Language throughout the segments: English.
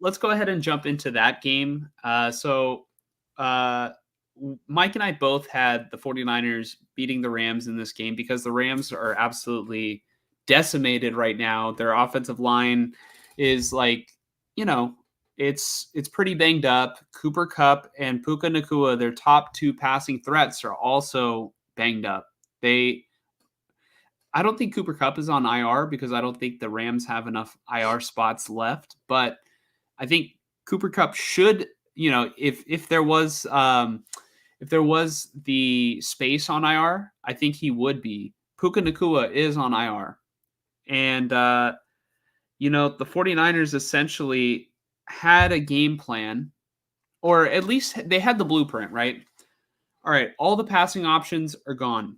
let's go ahead and jump into that game. Mike and I both had the 49ers beating the Rams in this game because the Rams are absolutely decimated right now. Their offensive line is it's pretty banged up. Cooper Kupp and Puka Nacua, their top two passing threats, are also banged up. I don't think Cooper Kupp is on IR because I don't think the Rams have enough IR spots left. But I think Cooper Kupp should, if there was the space on IR, I think he would be. Puka Nacua is on IR. And, the 49ers essentially had a game plan, or at least they had the blueprint, right? All right, all the passing options are gone.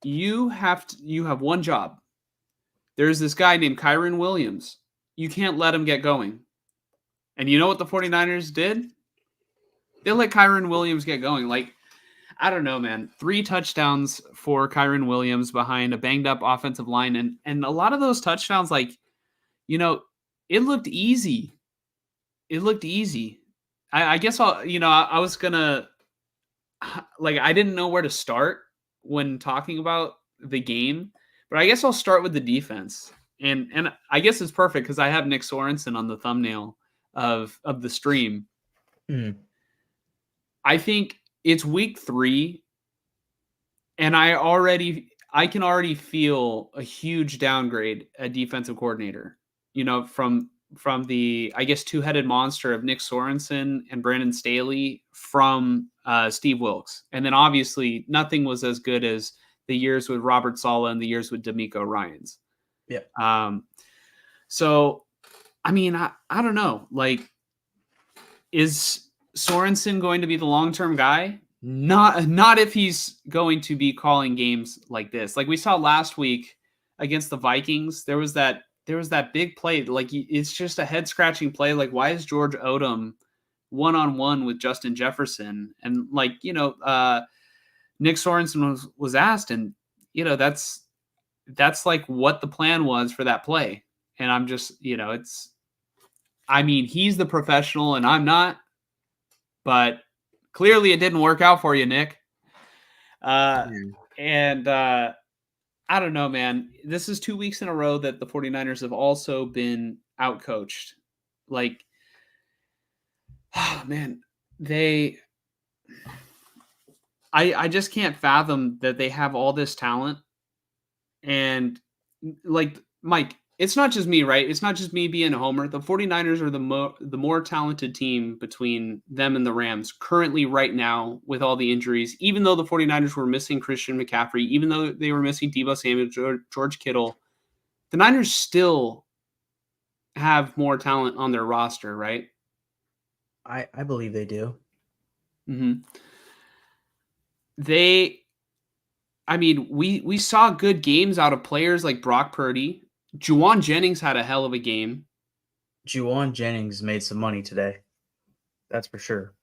You have one job. There's this guy named Kyren Williams. You can't let him get going. And you know what the 49ers did? They let Kyren Williams get going. I don't know, man. 3 touchdowns for Kyren Williams behind a banged up offensive line. And a lot of those touchdowns, it looked easy. It looked easy. I guess I was going to, I didn't know where to start when talking about the game, but I guess I'll start with the defense. And I guess it's perfect because I have Nick Sorensen on the thumbnail of the stream. Mm. I think it's week 3, and I can already feel a huge downgrade at defensive coordinator. From the, I guess, two-headed monster of Nick Sorensen and Brandon Staley from Steve Wilkes. And then obviously nothing was as good as the years with Robert Saleh and the years with D'Amico Ryans. Yeah. So, I mean, I don't know. Is Sorensen going to be the long-term guy? Not if he's going to be calling games like this. Like we saw last week against the Vikings, there was that big play. It's just a head-scratching play. Why is George Odom one-on-one with Justin Jefferson? And Nick Sorensen was asked, and that's what the plan was for that play. And I'm just, he's the professional and I'm not, but clearly it didn't work out for you, Nick. And I don't know, man. This is 2 weeks in a row that the 49ers have also been outcoached. Man, I just can't fathom that they have all this talent. And Mike, it's not just me, right? It's not just me being a homer. The 49ers are the more talented team between them and the Rams currently right now with all the injuries. Even though the 49ers were missing Christian McCaffrey, even though they were missing Deebo Samuel, George Kittle, the Niners still have more talent on their roster, right? I believe they do. Mm-hmm. We saw good games out of players like Brock Purdy. Juwan Jennings had a hell of a game. Juwan Jennings made some money today. That's for sure.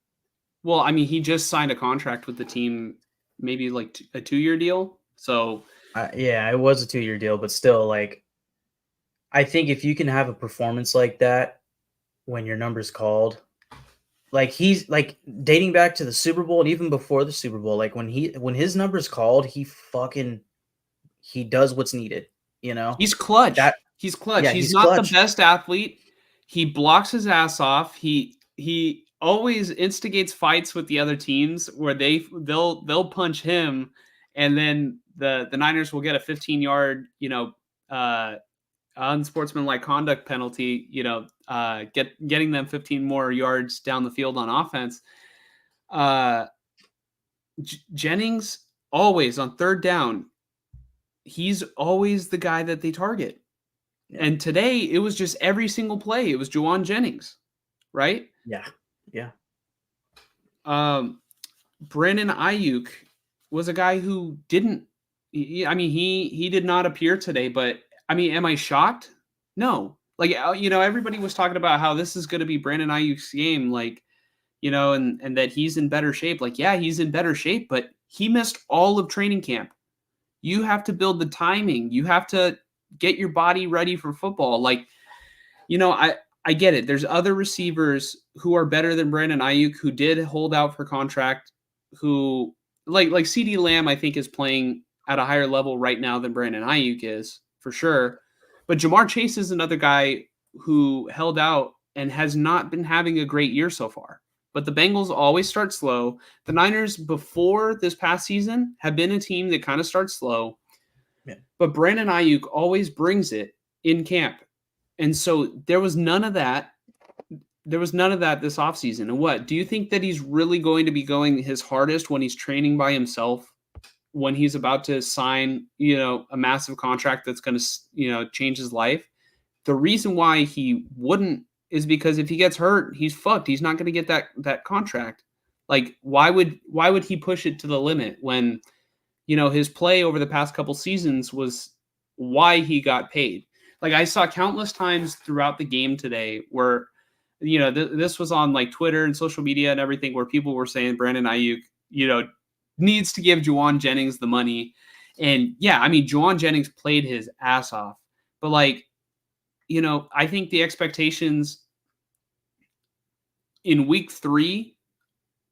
Well, he just signed a contract with the team, maybe a 2-year deal. So, yeah, it was a 2-year deal, but still, I think if you can have a performance like that when your number's called, he's dating back to the Super Bowl and even before the Super Bowl, when his number's called, he does what's needed. He's clutch. He's clutch. Yeah, he's not clutch. The best athlete. He blocks his ass off. He always instigates fights with the other teams where they'll punch him, and then the Niners will get a 15-yard unsportsmanlike conduct penalty. Getting them 15 more yards down the field on offense. Jennings always on third down. He's always the guy that they target. Yeah. And today it was just every single play. It was Juwan Jennings, right? Yeah. Yeah. Brandon Ayuk was a guy who didn't, he did not appear today, but am I shocked? No. Everybody was talking about how this is going to be Brandon Ayuk's game, and that he's in better shape. Yeah, he's in better shape, but he missed all of training camp. You have to build the timing. You have to get your body ready for football. I get it. There's other receivers who are better than Brandon Ayuk who did hold out for contract, who like CD Lamb I think is playing at a higher level right now than Brandon Ayuk is, for sure. But Jamar Chase is another guy who held out and has not been having a great year so far. But the Bengals always start slow. The Niners before this past season have been a team that kind of starts slow. Yeah. But Brandon Ayuk always brings it in camp. And so there was none of that. There was none of that this offseason. And what? Do you think that he's really going to be going his hardest when he's training by himself, when he's about to sign, a massive contract that's going to, change his life? The reason why he wouldn't is because if he gets hurt, he's fucked. He's not going to get that contract. Like why would he push it to the limit when his play over the past couple seasons was why he got paid. Like I saw countless times throughout the game today where, this was on like Twitter and social media and everything where people were saying Brandon Ayuk, needs to give Juwan Jennings the money. And yeah, I mean, Juwan Jennings played his ass off, but like, I think the expectations in week 3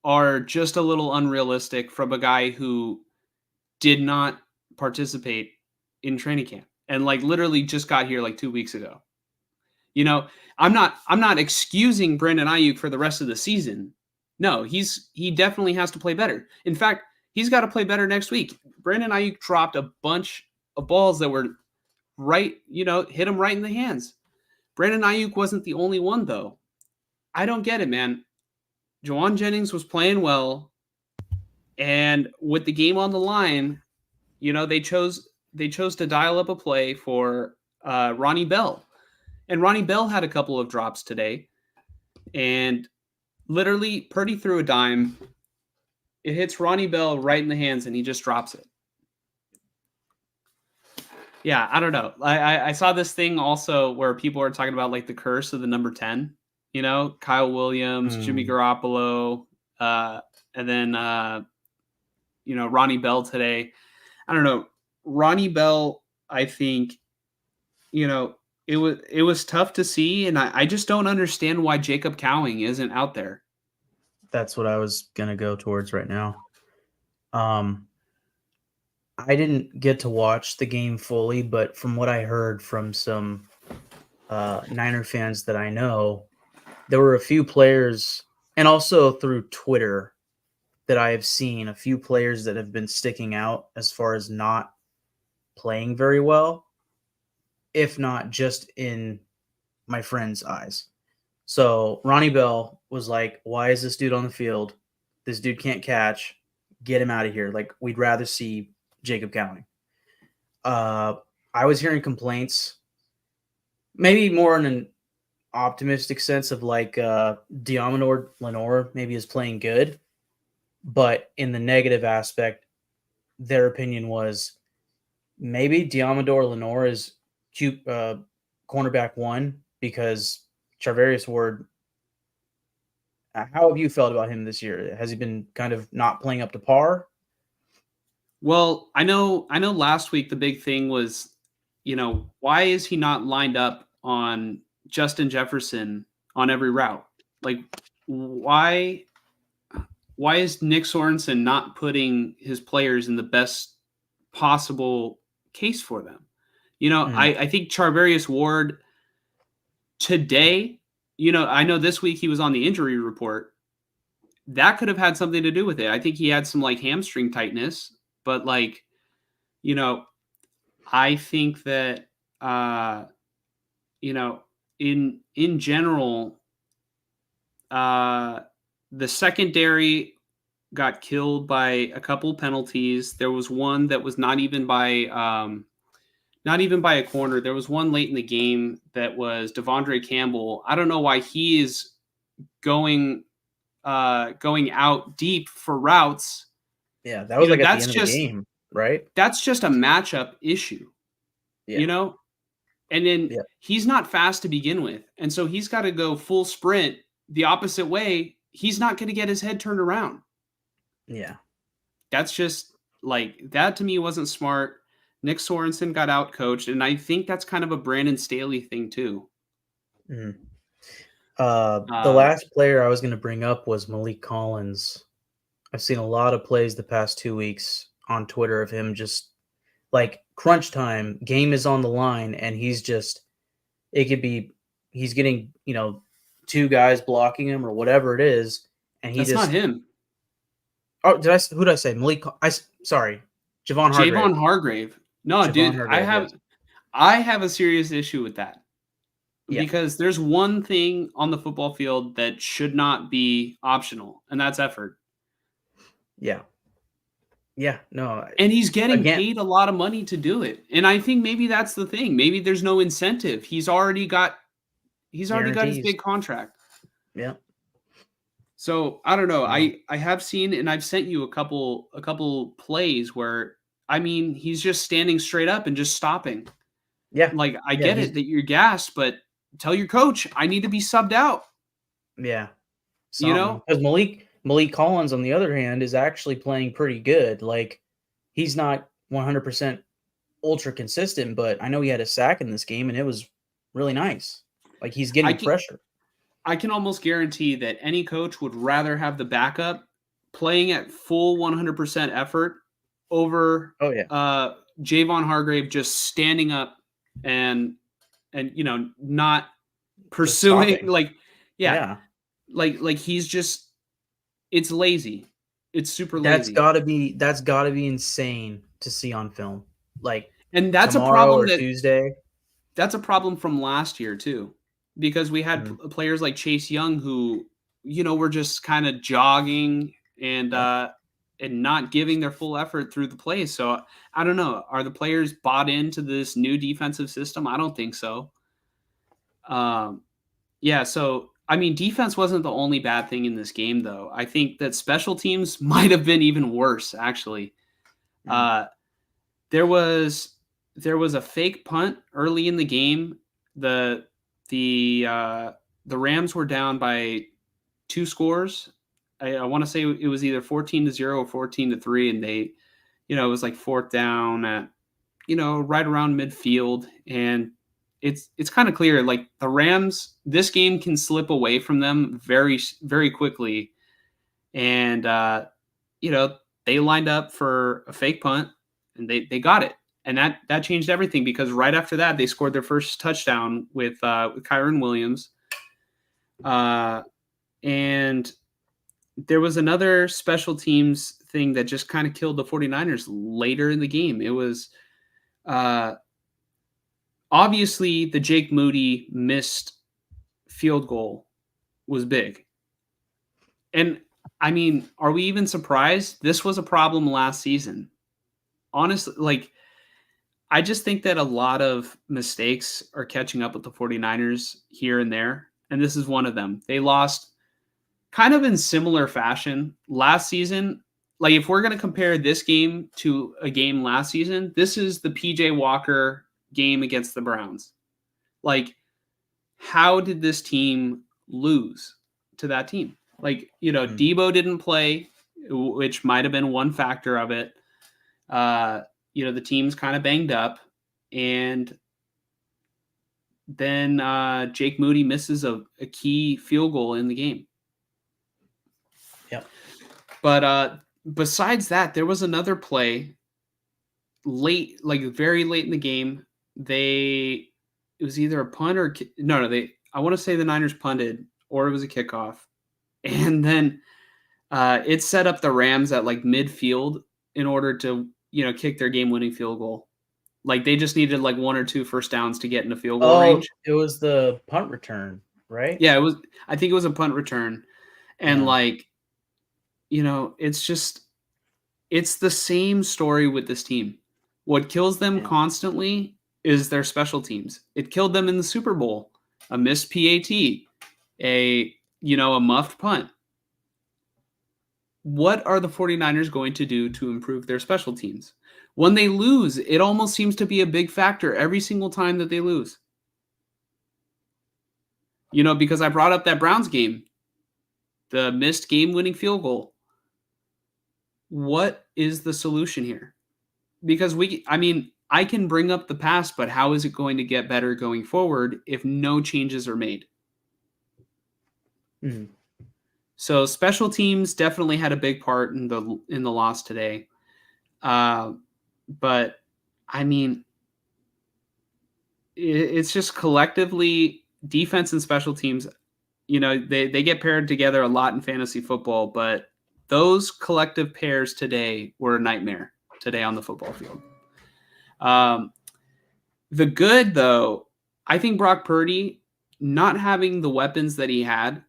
are just a little unrealistic from a guy who did not participate in training camp and like literally just got here like 2 weeks ago. I'm not excusing Brandon Ayuk for the rest of the season. No, he definitely has to play better. In fact, he's got to play better next week. Brandon Ayuk dropped a bunch of balls that were right, hit him right in the hands. Brandon Ayuk wasn't the only one though. I don't get it, man. Juwan Jennings was playing well, and with the game on the line, they chose to dial up a play for Ronnie Bell. And Ronnie Bell had a couple of drops today. And literally, Purdy threw a dime. It hits Ronnie Bell right in the hands, and he just drops it. Yeah, I don't know. I saw this thing also where people are talking about like the curse of the number 10. Kyle Williams, Jimmy Garoppolo, and then Ronnie Bell today. I don't know. Ronnie Bell, I think, it was tough to see, and I just don't understand why Jacob Cowing isn't out there. That's what I was gonna go towards right now. I didn't get to watch the game fully, but from what I heard from some Niner fans that I know, there were a few players, and also through Twitter, that I have seen a few players that have been sticking out as far as not playing very well, if not just in my friend's eyes. So Ronnie Bell was like, "Why is this dude on the field? This dude can't catch. Get him out of here. Like, we'd rather see Jacob Cowing." I was hearing complaints, maybe more in an optimistic sense of like Diamador Lenore maybe is playing good, but in the negative aspect, their opinion was maybe Diamador Lenore is cornerback 1 because Charvarius Ward. How have you felt about him this year? Has he been kind of not playing up to par? Well, I know last week the big thing was, why is he not lined up on Justin Jefferson on every route? Like why is Nick Sorensen not putting his players in the best possible case for them? I think Charvarius Ward today, I know this week he was on the injury report. That could have had something to do with it. I think he had some like hamstring tightness, but like, I think that in general, the secondary got killed by a couple penalties. There was one that was not even by a corner. There was one late in the game that was Devondre Campbell. I don't know why he is going out deep for routes. Yeah, that was like at the end of the game, right? That's just a matchup issue, Yeah. And then he's not fast to begin with, and so he's got to go full sprint the opposite way. He's not going to get his head turned around. Yeah. That's just like that to me wasn't smart. Nick Sorensen got out coached, and I think that's kind of a Brandon Staley thing too. Mm. The Uh, last player I was going to bring up was Malik Collins. I've seen a lot of plays the past 2 weeks on Twitter of him just like crunch time, game is on the line, and it could be he's getting, two guys blocking him or whatever it is, and he that's not just him. oh, who did I say? Sorry, Javon Hargrave. Javon Hargrave. No, Javon dude, Hargrave, yes. I have a serious issue with that Yeah, because there's one thing on the football field that should not be optional, and that's effort. yeah, yeah. No, And he's getting again, paid a lot of money to do it. And I think maybe that's the thing. Maybe there's no incentive. He's already got his guarantees. big contract. Yeah, So I don't know. no, I have seen and I've sent you a couple plays where I mean he's just standing straight up and just stopping. yeah, Like I yeah. get it that you're gassed, but tell your coach I need to be subbed out. Yeah, You something know, because Malik Collins, on the other hand, is actually playing pretty good. Like he's not 100% ultra consistent, but I know he had a sack in this game, and it was really nice. Like he's I getting can pressure. I can almost guarantee that any coach would rather have the backup playing at full 100% effort over Oh yeah, Javon Hargrave just standing up and not just pursuing stopping. yeah, Yeah, like he's just it's lazy. It's super that's lazy. gotta be that's gotta be insane to see on film. Like And that's a tomorrow problem or Tuesday. from last year too. Because we had Mm, players like Chase Young who were just kind of jogging and yep. uh and not giving their full effort through the plays. So I don't know. Are the players bought into this new defensive system? I don't think so. Um, yeah, so I mean, defense wasn't the only bad thing in this game, though. I think that special teams might have been even worse, actually. Mm, Uh, there was a fake punt early in the game. The the uh, the Rams were down by 2 scores. I want to say it was either 14-0 or 14-3, and it was like fourth down at right around midfield, and it's kind of clear like the Rams, this game can slip away from them very very quickly, and they lined up for a fake punt and they got it, and that changed everything because right after that they scored their first touchdown with Kyron Williams, uh, and there was another special teams thing that just kind of killed the 49ers later in the game. It was uh, obviously the Jake Moody missed field goal was big. And I mean, are we even surprised? This was a problem last season. Honestly, like I just think that a lot of mistakes are catching up with the 49ers here and there, and this is one of them. They lost kind of in similar fashion last season. Like if we're going to compare this game to a game last season, this is the PJ Walker game against the Browns. Like how did this team lose to that team? Like, mm. Debo didn't play, which might have been one factor of it. The team's kind of banged up, and then Jake Moody misses a key field goal in the game. Yep. But besides that, there was another play late, like very late in the game. It was either a punt or no. I want to say the Niners punted or it was a kickoff, and then it set up the Rams at like midfield in order to kick their game-winning field goal. Like they just needed like one or two first downs to get in the field goal Oh, range. it was the punt return, right? Yeah, it was. I think it was a punt return, and Yeah, it's the same story with this team. What kills them yeah, constantly is their special teams. It killed them in the Super Bowl. A missed PAT, a muffed punt. What are the 49ers going to do to improve their special teams? When they lose, it almost seems to be a big factor every single time that they lose. Because I brought up that Browns game, the missed game-winning field goal. What is the solution here? Because I can bring up the past, but how is it going to get better going forward if no changes are made? Mhm. So special teams definitely had a big part in the loss today. Uh, but I mean, it's just collectively defense and special teams. They get paired together a lot in fantasy football, but those collective pairs today were a nightmare today on the football field. Um, the good though, I think Brock Purdy not having the weapons that he had.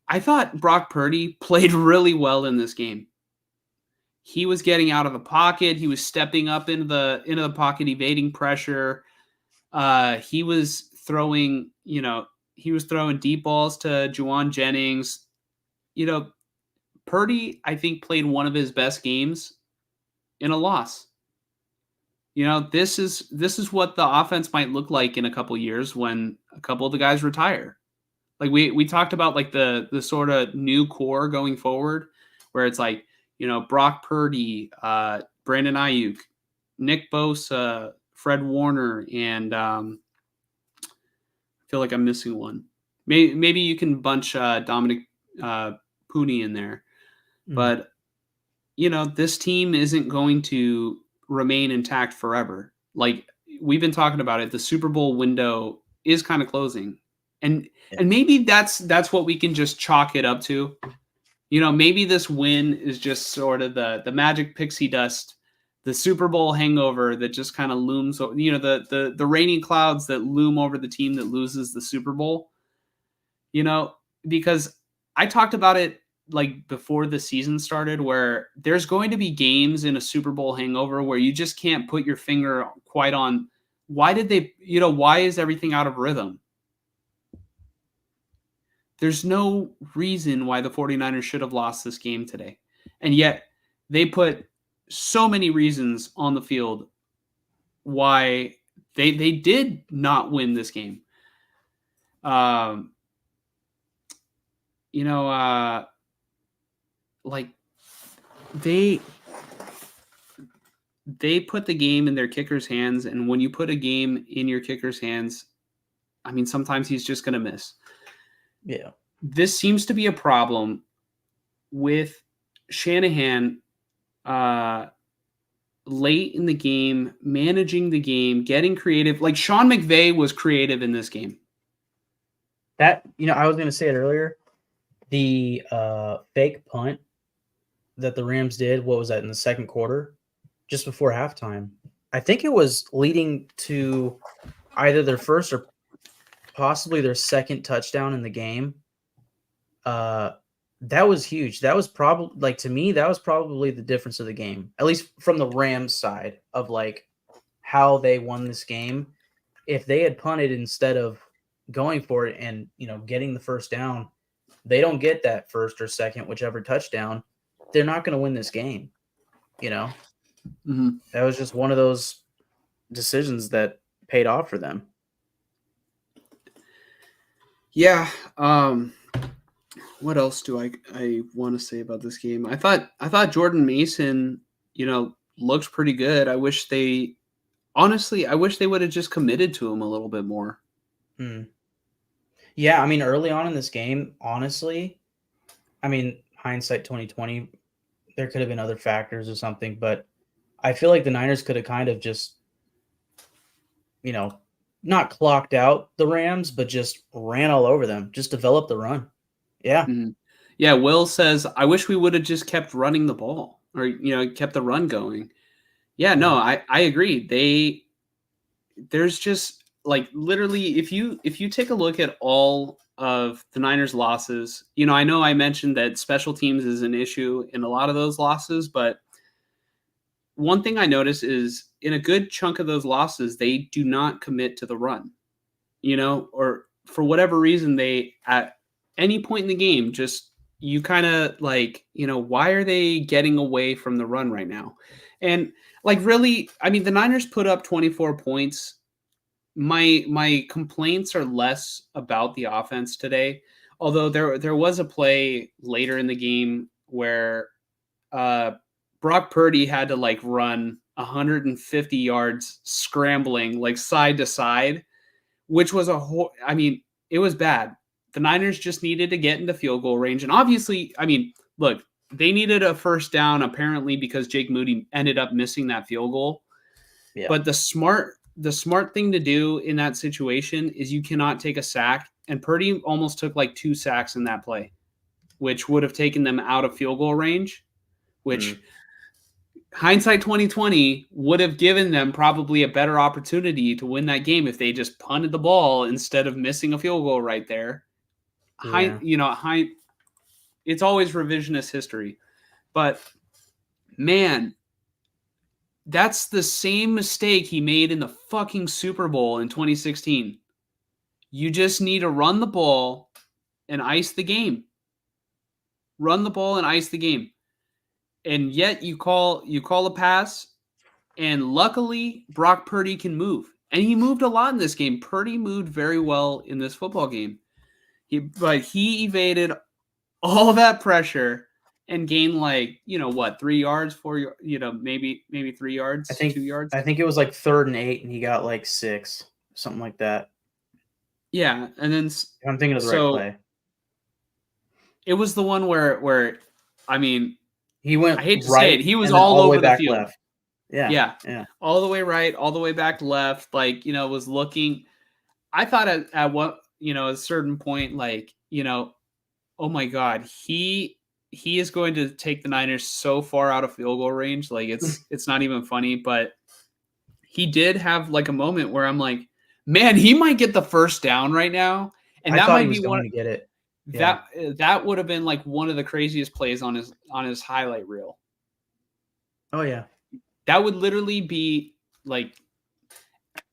I thought Brock Purdy played really well in this game. He was getting out of the pocket. He was stepping up into the pocket, evading pressure. He was throwing, he was throwing deep balls to Juwan Jennings. You know, Purdy, I think, played one of his best games in a loss. This is what the offense might look like in a couple years when a couple of the guys retire. Like we talked about like the sort of new core going forward, where it's like Brock Purdy, Brandon Ayuk, Nick Bosa, Fred Warner, and I feel like I'm missing one. Maybe you can bunch Dominic Pooney in there, Mhm. but this team isn't going to remain intact forever. Like we've been talking about it, the Super Bowl window is kind of closing. And Yeah. and maybe that's what we can just chalk it up to. Maybe this win is just sort of the magic pixie dust, the Super Bowl hangover that just kind of looms over, the raining clouds that loom over the team that loses the Super Bowl. You know, because I talked about it like before the season started, where there's going to be games in a Super Bowl hangover where you just can't put your finger quite on why is everything out of rhythm? There's no reason why the 49ers should have lost this game today. And yet they put so many reasons on the field why they did not win this game. Um, you know, like they they put the game in their kicker's hands, and when you put a game in your kicker's hands, I mean, sometimes he's just going to miss. Yeah. This seems to be a problem with Shanahan late in the game, managing the game, getting creative. Like Sean McVay was creative in this game. That I was going to say it earlier. The fake punt that the Rams did, what was that, in the second quarter, just before halftime? I think it was leading to either their first or possibly their second touchdown in the game. That was huge. That was probably, like, to me, that was probably the difference of the game, at least from the Rams side of like how they won this game. If they had punted instead of going for it and getting the first down, they don't get that first or second, whichever touchdown, they're not going to win this game. Mm-hmm. That was just one of those decisions that paid off for them. Yeah. What else do I want to say about this game? I thought Jordan Mason, looks pretty good. I wish they would have just committed to him a little bit more. Yeah, I mean, early on in this game, honestly, I mean, hindsight 2020, there could have been other factors or something, but I feel like the Niners could have kind of just, not clocked out the Rams, but just ran all over them, just developed the run. Yeah. Mm-hmm. Yeah, Will says, I wish we would have just kept running the ball or, kept the run going. Yeah, no, I agree. There's just like literally if you take a look at all of the Niners losses, I know I mentioned that special teams is an issue in a lot of those losses, but one thing I notice is in a good chunk of those losses, they do not commit to the run, or for whatever reason, they at any point in the game, just you kind of like, why are they getting away from the run right now? And like, really, I mean, the Niners put up 24 points. My complaints are less about the offense today, although there was a play later in the game where Brock Purdy had to like run 150 yards scrambling like side to side, which was I mean, it was bad. the Niners just needed to get into field goal range. And obviously, I mean, look, they needed a first down apparently because Jake Moody ended up missing that field goal. Yeah. But the smart thing to do in that situation is you cannot take a sack. And Purdy almost took like 2 sacks in that play, which would have taken them out of field goal range, which hindsight 2020 would have given them probably a better opportunity to win that game if they just punted the ball instead of missing a field goal right there. Yeah. It's always revisionist history. But man, that's the same mistake he made in the fucking Super Bowl in 2016. You just need to run the ball and ice the game. Run the ball and ice the game. And yet you call a pass, and luckily Brock Purdy can move. And he moved a lot in this game. Purdy moved very well in this football game. But he evaded all that pressure and gained 3 yards, 4, maybe 3 yards, 2 yards. I think it was like 3rd and 8, and he got like 6, something like that. Yeah, and then I'm thinking of the right play. It was the one where I mean, he went. I hate to right, say it, he was all over the field. Left. Yeah, all the way right, all the way back left. Was looking. I thought at what at a certain point, oh my God, he is going to take the Niners so far out of field goal range. Like it's not even funny, but he did have like a moment where I'm like, man, he might get the first down right now. And that might be going to get it. Yeah. That would have been like one of the craziest plays on his highlight reel. Oh yeah. That would literally be like,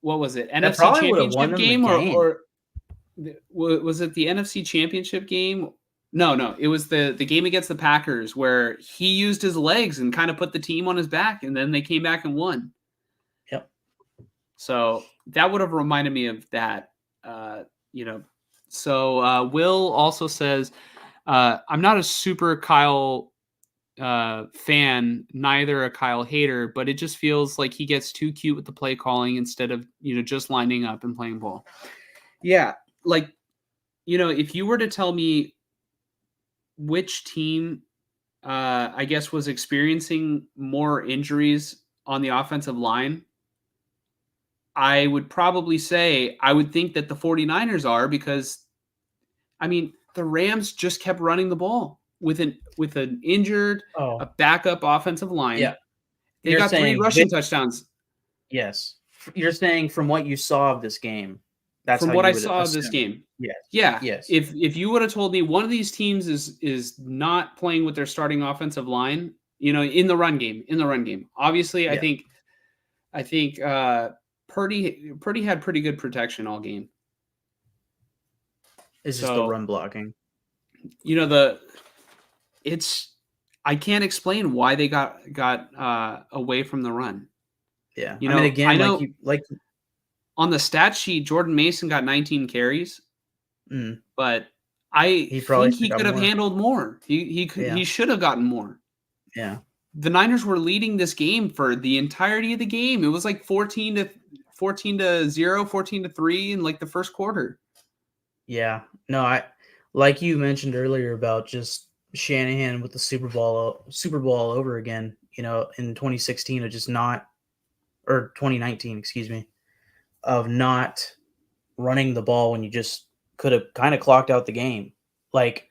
what was it? That NFC Championship game or was it the NFC Championship game? No, it was the game against the Packers where he used his legs and kind of put the team on his back, and then they came back and won. Yep. So that would have reminded me of that. So Will also says, I'm not a super Kyle fan, neither a Kyle hater, but it just feels like he gets too cute with the play calling instead of, just lining up and playing ball. Yeah. If you were to tell me which team, I guess, was experiencing more injuries on the offensive line, I would probably say I would think that the 49ers are, because, I mean, the Rams just kept running the ball with an injured, a backup offensive line. Yeah. They got 3 rushing touchdowns. Yes. You're saying from what you saw of this game. That's from what I saw of this game. Yes. Yeah. Yes. If you would have told me one of these teams is not playing with their starting offensive line, in the run game. Obviously, yeah. I think Purdy had pretty good protection all game. It's just the run blocking. I can't explain why they got away from the run. Yeah. I know, on the stat sheet, Jordan Mason got 19 carries, but I think he could have handled more. He should have gotten more. Yeah. The Niners were leading this game for the entirety of the game. It was like 14-0, 14-3 in like the first quarter. Yeah. No, like you mentioned earlier about just Shanahan with the Super Bowl all over again, in 2016 of just not, or 2019, excuse me, of not running the ball when you just could have kind of clocked out the game. I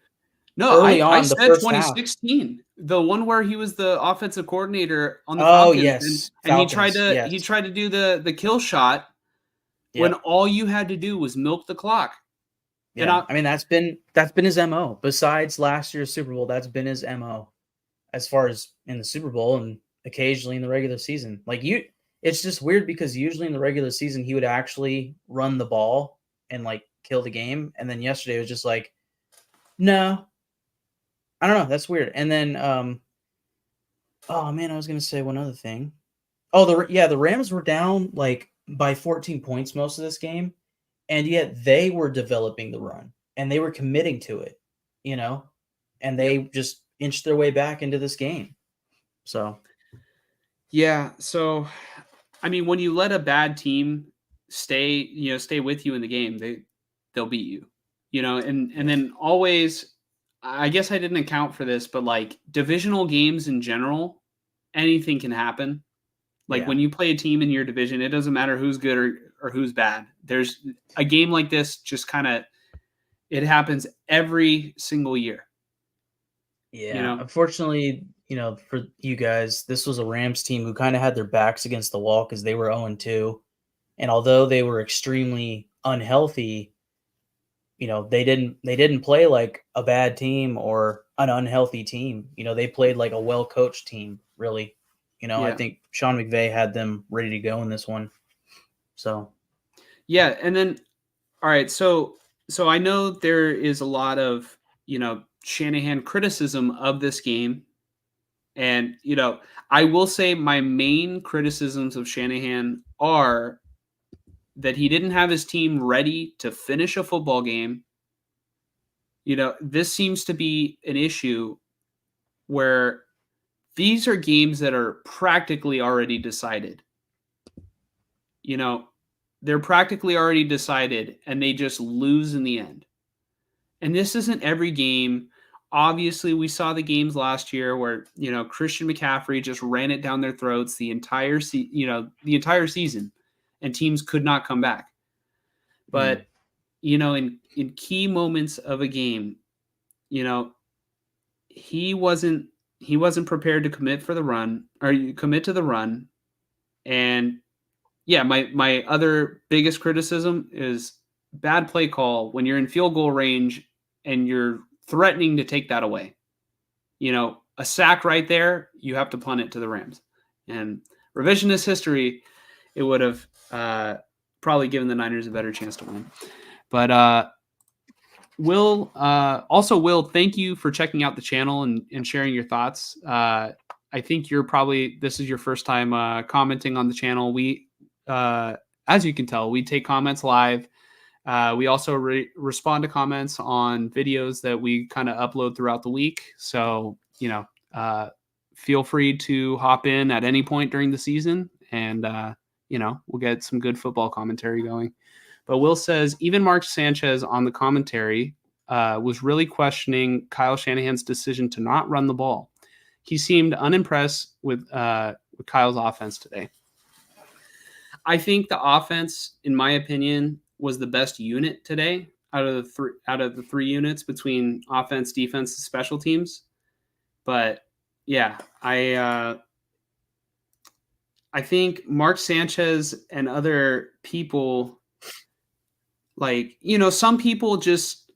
said 2016, the one where he was the offensive coordinator on the Falcons. Yes. And he tried to do the kill shot when all you had to do was milk the clock. Yeah. And that's been his MO. Besides last year's Super Bowl, that's been his MO as far as in the Super Bowl and occasionally in the regular season. It's just weird because usually in the regular season, he would actually run the ball and kill the game. And then yesterday it was just no, I don't know. That's weird. And then, oh man, I was going to say one other thing. Oh, the Rams were down by 14 points most of this game. And yet they were developing the run and they were committing to it, and they just inched their way back into this game. So, yeah. So, I mean, when you let a bad team stay with you in the game, they'll beat you. and then always, I guess I didn't account for this, but like divisional games in general, anything can happen. Like Yeah. when you play a team in your division, it doesn't matter who's good or who's bad. There's a game like this, just kind of, it happens every single year. You Yeah. know, Unfortunately, for you guys, this was a Rams team who kind of had their backs against the wall because they were 0-2. And although they were extremely unhealthy, they didn't play like a bad team or an unhealthy team. They played like a well-coached team, really. I yeah, think Sean McVay had them ready to go in this one. So, yeah. And then, all right, so I know there is a lot of Shanahan criticism of this game, and I will say my main criticisms of Shanahan are that he didn't have his team ready to finish a football game. This seems to be an issue where these are games that are practically already decided. You know, they're practically already decided and they just lose in the end. And this isn't every game. Obviously, we saw the games last year where, Christian McCaffrey just ran it down their throats the entire season and teams could not come back. mm, But, in key moments of a game, you know, he wasn't he wasn't prepared to commit for the run or commit to the run. And yeah, my other biggest criticism is bad play call when you're in field goal range and you're threatening to take that away. A sack right there, you have to punt it to the Rams. And revisionist history, it would have probably given the Niners a better chance to win. But Will, thank you for checking out the channel and sharing your thoughts. I think this is your first time commenting on the channel. As you can tell, we take comments live. We also respond to comments on videos that we kind of upload throughout the week. So, feel free to hop in at any point during the season and, we'll get some good football commentary going. But Will says even Mark Sanchez on the commentary was really questioning Kyle Shanahan's decision to not run the ball. He seemed unimpressed with Kyle's offense today. I think the offense, in my opinion, was the best unit today out of the three units between offense, defense, and special teams. But yeah, I think Mark Sanchez and other people, like, some people just,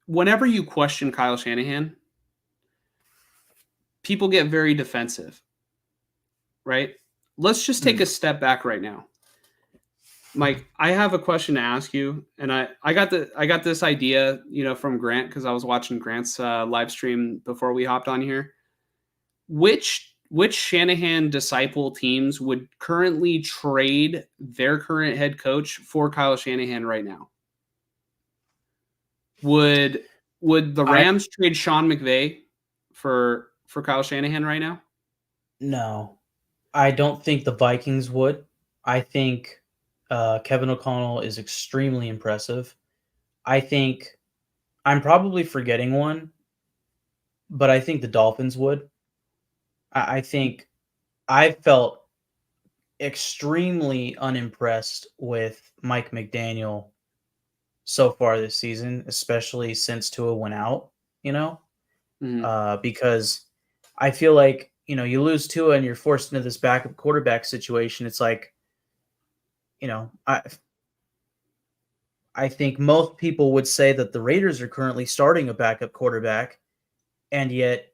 whenever you question Kyle Shanahan, people get very defensive, right? Let's just take mm, a step back right now. Mike, I have a question to ask you, and I got this idea, from Grant because I was watching Grant's live stream before we hopped on here. Which Shanahan disciple teams would currently trade their current head coach for Kyle Shanahan right now? Would the I Rams trade Sean McVay for Kyle Shanahan right now? no, I don't think the Vikings would. I think Kevin O'Connell is extremely impressive. I think I'm probably forgetting one, but I think the Dolphins would. I think I felt extremely unimpressed with Mike McDaniel so far this season, especially since Tua went out, you know, Mm-hmm. because I feel like, you lose Tua and you're forced into this backup quarterback situation. It's like, you know, I think most people would say that the Raiders are currently starting a backup quarterback, and yet,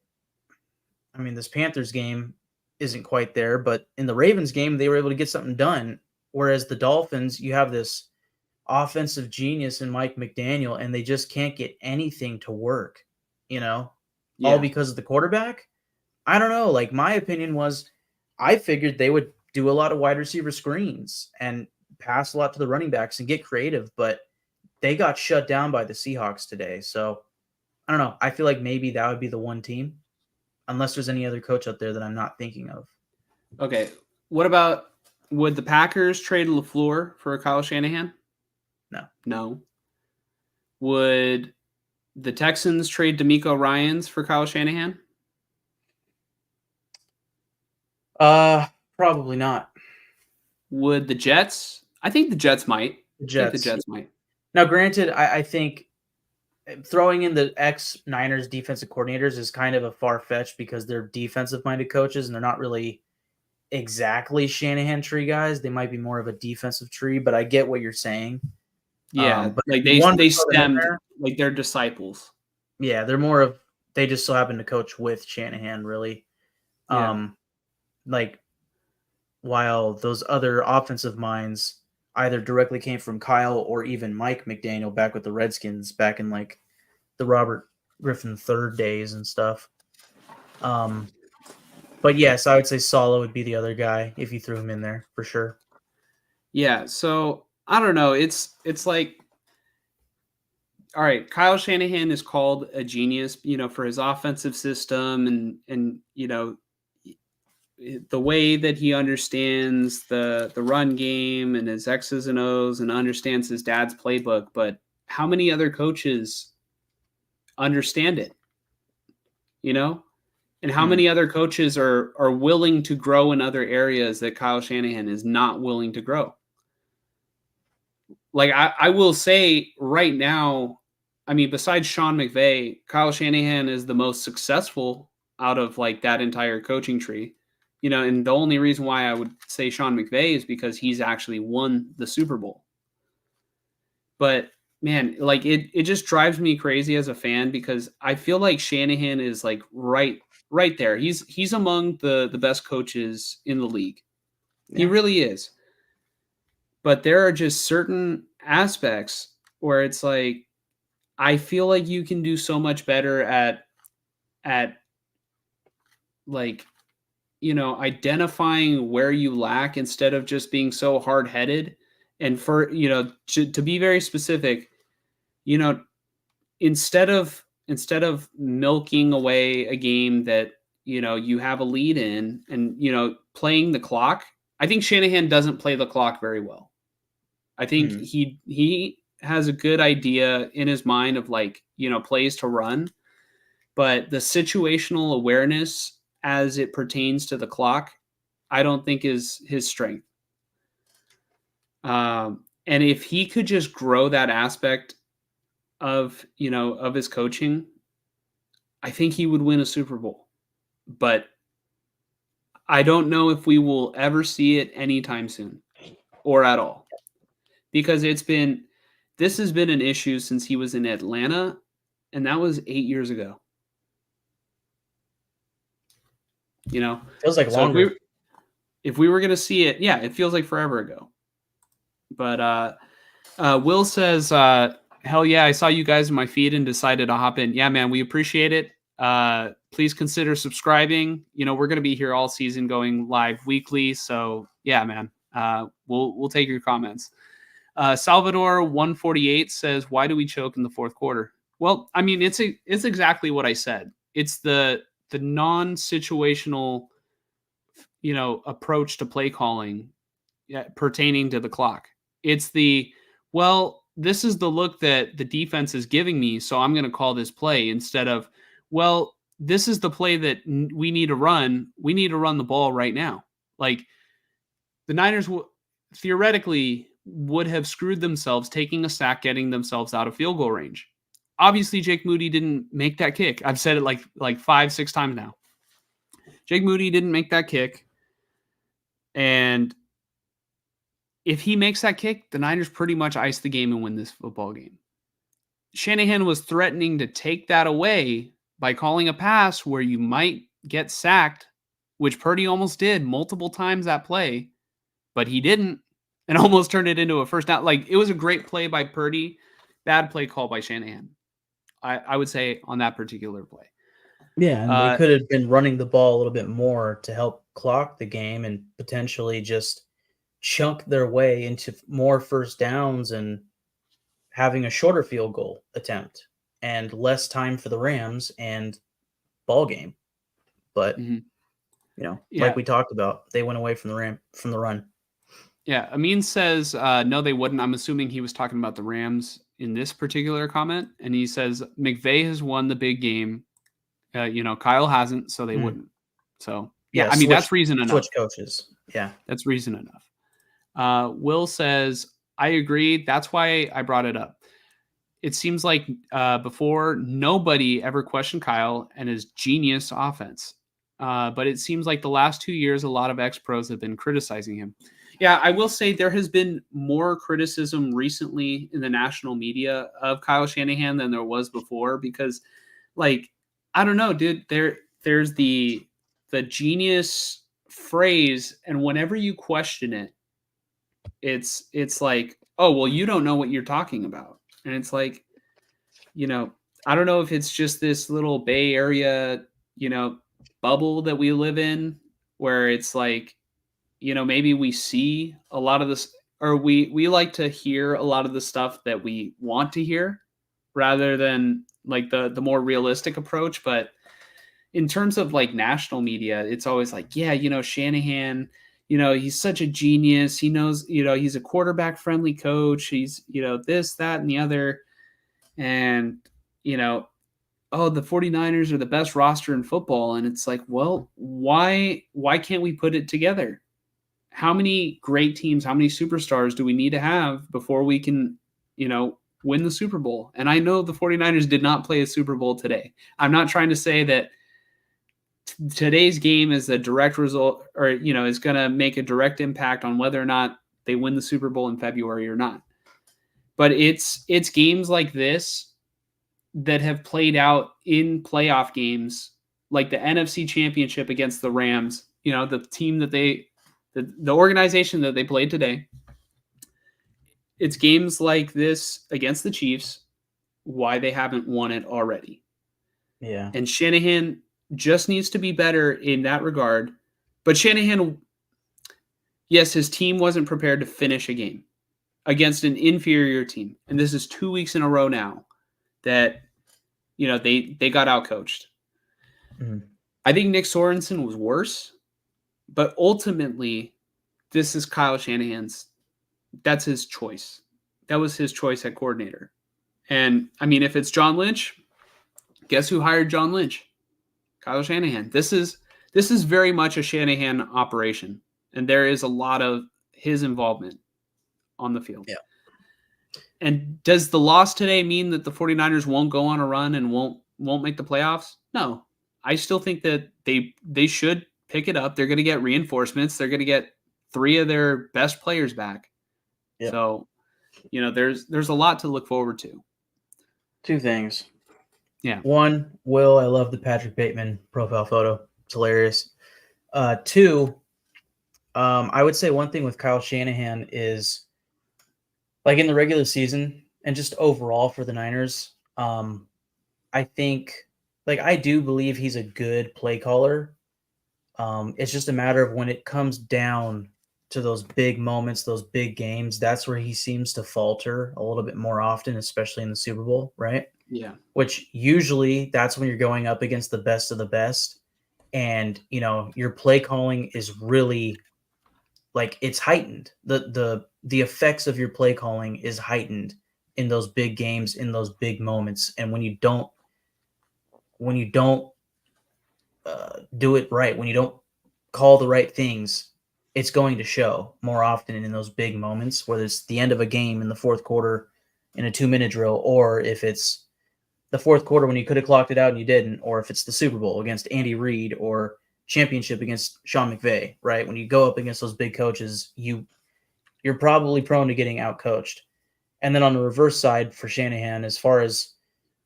I mean, this Panthers game isn't quite there, but in the Ravens game, they were able to get something done. Whereas the Dolphins, you have this offensive genius in Mike McDaniel, and they just can't get anything to work, all Yeah. because of the quarterback. I don't know. Like, my opinion was I figured they would do a lot of wide receiver screens and pass a lot to the running backs and get creative, but they got shut down by the Seahawks today. So I don't know. I feel like maybe that would be the one team, unless there's any other coach out there that I'm not thinking of. Okay. What about, would the Packers trade LaFleur for Kyle Shanahan? No. No. Would the Texans trade D'Amico Ryans for Kyle Shanahan? Probably not. Would the Jets? I think the Jets might. The I think the Jets. Jets might. Now, granted, I think throwing in the ex-Niners defensive coordinators is kind of a far-fetched because they're defensive-minded coaches and they're not really exactly Shanahan tree guys. They might be more of a defensive tree, but I get what you're saying. Yeah, But like if you want to they throw them in stemmed there, like they're disciples. yeah, they're more of they just so happen to coach with Shanahan, really. Yeah. Like while those other offensive minds either directly came from Kyle or even Mike McDaniel back with the Redskins back in like the Robert Griffin third days and stuff. But yes, I would say Sala would be the other guy if you threw him in there for sure. Yeah, so I don't know. It's like, all right, Kyle Shanahan is called a genius, for his offensive system and the way that he understands the run game and his X's and O's and understands his dad's playbook. But how many other coaches understand it? And how many other coaches are willing to grow in other areas that Kyle Shanahan is not willing to grow? Like I will say right now, I mean, besides Sean McVay, Kyle Shanahan is the most successful out of like that entire coaching tree. And the only reason why I would say Sean McVay is because he's actually won the Super Bowl. But man, like it just drives me crazy as a fan because I feel like Shanahan is like right there. He's among the best coaches in the league. He really is. But there are just certain aspects where it's like I feel like you can do so much better at like identifying where you lack instead of just being so hard-headed. And for to be very specific, you know instead of milking away a game that you have a lead in and playing the clock. I think Shanahan doesn't play the clock very well. I think he has a good idea in his mind of like plays to run, but the situational awareness as it pertains to the clock, I don't think is his strength. And if he could just grow that aspect of of his coaching, I think he would win a Super Bowl. But I don't know if we will ever see it anytime soon or at all. Because this has been an issue since he was in Atlanta, and that was 8 years ago. Feels like So longer. if we were going to see it, yeah, it feels like forever ago. But Will says, hell yeah, I saw you guys in my feed and decided to hop in. Yeah, man, we appreciate it. Please consider subscribing. We're going to be here all season going live weekly. So yeah, man, we'll take your comments. Salvador 148 says, why do we choke in the fourth quarter? Well, I mean, it's exactly what I said. It's the non-situational, approach to play calling pertaining to the clock. It's this is the look that the defense is giving me, so I'm going to call this play instead of, this is the play that we need to run. We need to run the ball right now. Like the Niners theoretically would have screwed themselves taking a sack, getting themselves out of field goal range. Obviously, Jake Moody didn't make that kick. I've said it like 5-6 times now. Jake Moody didn't make that kick. And if he makes that kick, the Niners pretty much ice the game and win this football game. Shanahan was threatening to take that away by calling a pass where you might get sacked, which Purdy almost did multiple times that play, but he didn't, and almost turned it into a first down. Like, it was a great play by Purdy, bad play call by Shanahan, I would say, on that particular play. Yeah, and they could have been running the ball a little bit more to help clock the game and potentially just chunk their way into more first downs and having a shorter field goal attempt and less time for the Rams and ball game. But like we talked about, they went away from the run. Yeah, Amin says no, they wouldn't. I'm assuming he was talking about the Rams in this particular comment, and he says McVay has won the big game. Kyle hasn't, so they wouldn't. So yeah, Yeah, I mean that's reason enough. switch coaches. Yeah. That's reason enough. Will says, I agree. That's why I brought it up. It seems like before nobody ever questioned Kyle and his genius offense. But it seems like the last 2 years, a lot of ex-pros have been criticizing him. Yeah, I will say there has been more criticism recently in the national media of Kyle Shanahan than there was before because, like, I don't know, dude. There's the genius phrase, and whenever you question it, it's like, oh well, you don't know what you're talking about, and it's like, I don't know if it's just this little Bay Area, bubble that we live in, where it's like, maybe we see a lot of this, or we like to hear a lot of the stuff that we want to hear, rather than like the more realistic approach. But in terms of like national media, it's always like, yeah, Shanahan, he's such a genius. He knows, he's a quarterback friendly coach. He's, this, that, and the other. And, you know, oh, the 49ers are the best roster in football. And it's like, well, why can't we put it together? How many great teams, how many superstars do we need to have before we can, win the Super Bowl? And I know the 49ers did not play a Super Bowl today. I'm not trying to say that today's game is a direct result, or is going to make a direct impact on whether or not they win the Super Bowl in February or not. But it's games like this that have played out in playoff games, like the NFC Championship against the Rams. The team that the organization that they played today. It's games like this against the Chiefs why they haven't won it already. Yeah. And Shanahan just needs to be better in that regard. But Shanahan, yes, his team wasn't prepared to finish a game against an inferior team. And this is 2 weeks in a row now that, they got outcoached. Mm-hmm. I think Nick Sorensen was worse, but ultimately, this is Kyle Shanahan's. That's his choice. That was his choice at coordinator. And, I mean, if it's John Lynch, guess who hired John Lynch? Kyle Shanahan. This is very much a Shanahan operation, and there is a lot of his involvement on the field. Yeah. And does the loss today mean that the 49ers won't go on a run and won't make the playoffs? No. I still think that they should pick it up. They're going to get reinforcements. They're going to get 3 of their best players back. Yep. So, there's a lot to look forward to. 2 things. Yeah. 1, Will, I love the Patrick Bateman profile photo. It's hilarious. 2, I would say one thing with Kyle Shanahan is, like, in the regular season and just overall for the Niners, I think, like, I do believe he's a good play caller. It's just a matter of when it comes down to those big moments, those big games, that's where he seems to falter a little bit more often, especially in the Super Bowl, right? Yeah. Which usually that's when you're going up against the best of the best. And, your play calling is really, like, it's heightened. The effects of your play calling is heightened in those big games, in those big moments. And when you don't do it right, when you don't call the right things, it's going to show more often in those big moments, whether it's the end of a game in the fourth quarter in a 2-minute drill, or if it's the fourth quarter when you could have clocked it out and you didn't, or if it's the Super Bowl against Andy Reid or championship against Sean McVay, right? When you go up against those big coaches, you're probably prone to getting outcoached. And then on the reverse side for Shanahan, as far as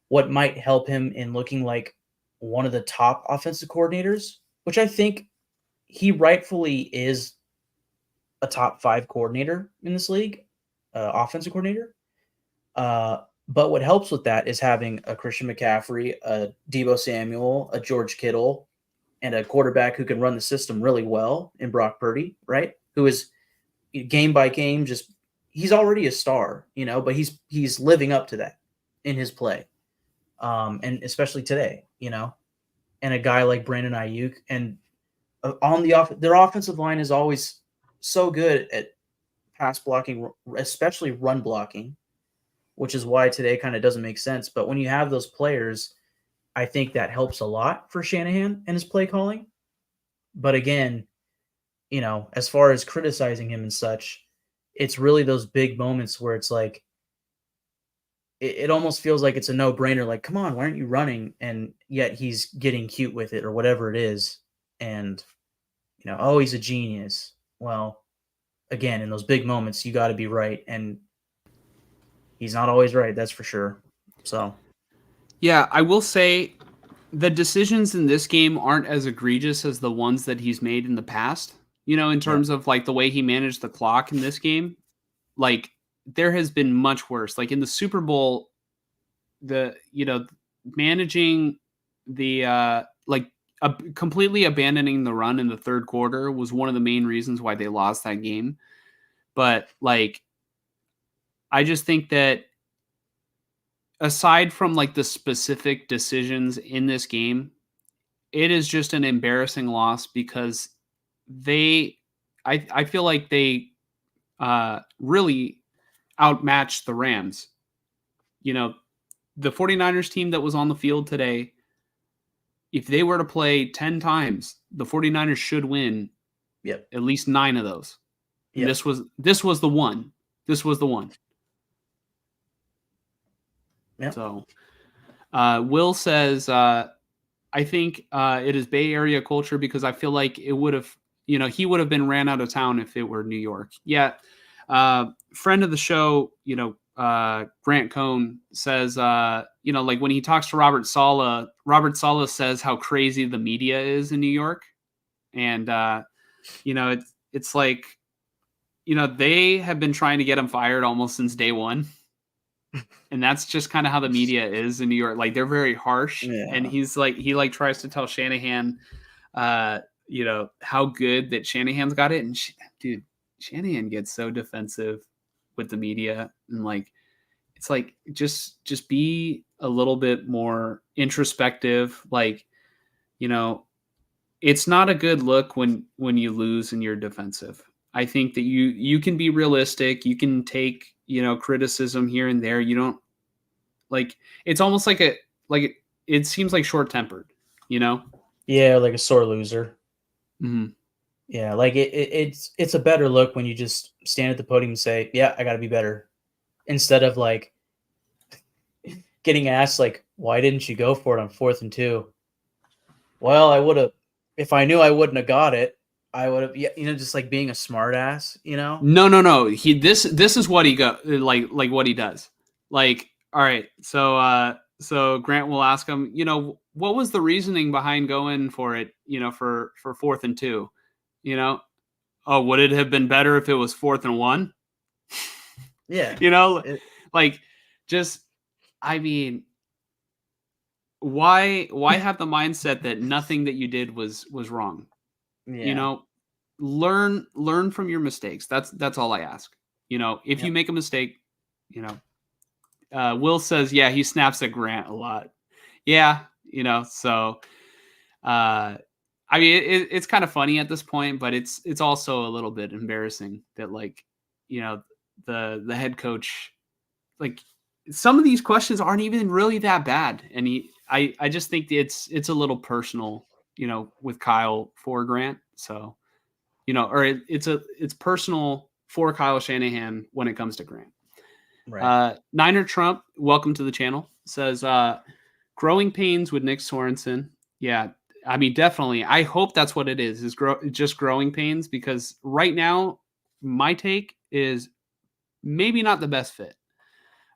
what might help him in looking like one of the top offensive coordinators, which I think he rightfully is a top 5 coordinator in this league, offensive coordinator. But what helps with that is having a Christian McCaffrey, a Deebo Samuel, a George Kittle, and a quarterback who can run the system really well in Brock Purdy, right? Who is game by game, he's already a star, but he's living up to that in his play. And especially today, and a guy like Brandon Ayuk, and on their offensive line is always so good at pass blocking, especially run blocking. which is why today kind of doesn't make sense. But when you have those players, I think that helps a lot for Shanahan and his play calling. But again, as far as criticizing him and such, it's really those big moments where it's like it almost feels like it's a no-brainer. Like, come on, why aren't you running? And yet he's getting cute with it or whatever it is. And oh, he's a genius. Well, again, in those big moments, you got to be right, and he's not always right. That's for sure. So, Yeah, I will say the decisions in this game aren't as egregious as the ones that he's made in the past. In yeah, terms of like the way he managed the clock in this game, like there has been much worse. Like in the Super Bowl, the managing the completely abandoning the run in the third quarter was one of the main reasons why they lost that game. But like I just think that aside from like the specific decisions in this game, it is just an embarrassing loss because they I feel like they really outmatched the Rams. You know, the 49ers team that was on the field today, if they were to play 10 times, the 49ers should win yep, at least 9 of those. And yep, this was the one. This was the one. yep, So, Will says I think it is Bay Area culture because I feel like it would have, he would have been ran out of town if it were New York. Yeah. Friend of the show, Grant Cohn says, like when he talks to Robert Sala says how crazy the media is in New York. And, it's like, they have been trying to get him fired almost since day one. And that's just kind of how the media is in New York. Like they're very harsh, and yeah, he tries to tell Shanahan, how good that Shanahan's got it. And dude, Shanahan gets so defensive with the media, and like it's like just be a little bit more introspective. Like it's not a good look when you lose and you're defensive. I think that you can be realistic. You can take criticism here and there. You don't like it's almost like it seems like short tempered, you know? yeah, like a sore loser. Mm-hmm. Yeah, like it's a better look when you just stand at the podium and say, "Yeah, I got to be better," instead of like getting asked like, "Why didn't you go for it on 4th and 2?" Well, I would have if I knew I wouldn't have got it. I would have, yeah, just like being a smart ass, No. This is what he go like what he does. Like, all right, so Grant will ask him, what was the reasoning behind going for it, for 4th and 2? You know, oh, would it have been better if it was 4th and 1? Yeah, you know, it, like just I mean, why have the mindset that nothing that you did was wrong? You yeah, know, learn from your mistakes. That's all I ask. If you yep, make a mistake, you know, Will says, yeah, he snaps at Grant a lot. Yeah, so I mean, it's kind of funny at this point, but it's also a little bit embarrassing that like, you know, the head coach, like some of these questions aren't even really that bad, and I just think it's a little personal, with Kyle for Grant, so or it's personal for Kyle Shanahan when it comes to Grant. right. Niner Trump, welcome to the channel, says growing pains with Nick Sorensen. Yeah, I mean, definitely. I hope that's what it is just growing pains, because right now, my take is maybe not the best fit.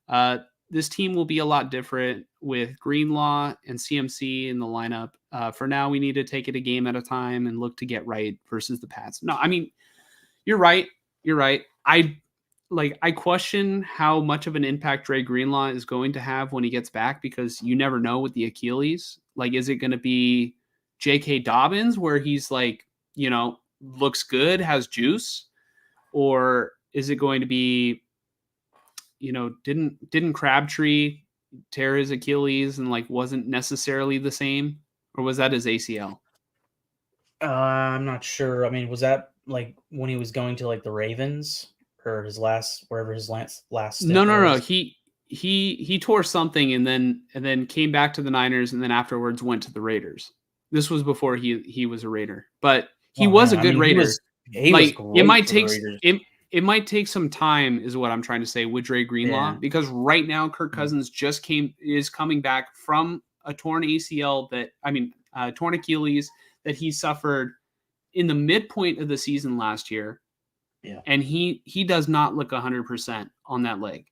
Uh, this team will be a lot different with Greenlaw and CMC in the lineup. For now, we need to take it a game at a time and look to get right versus the Pats. No, I mean, you're right. You're right. I question how much of an impact Dre Greenlaw is going to have when he gets back, because you never know with the Achilles. Like, is it going to be J.K. Dobbins where he's like, looks good, has juice, or is it going to be, didn't Crabtree tear his Achilles and like wasn't necessarily the same, or was that his ACL? I'm not sure. I mean, was that like when he was going to like the Ravens or his last wherever his last No, stint no, no. was? he tore something and then came back to the Niners and then afterwards went to the Raiders. This was before he was a Raider, but he Oh was a man, I good mean Raider. he was Like it great might for the take Raiders. it might take some time, is what I'm trying to say with Dre Greenlaw, Yeah. because right now Kirk Cousins is coming back from a torn ACL torn Achilles that he suffered in the midpoint of the season last year, Yeah. and he does not look 100% on that leg.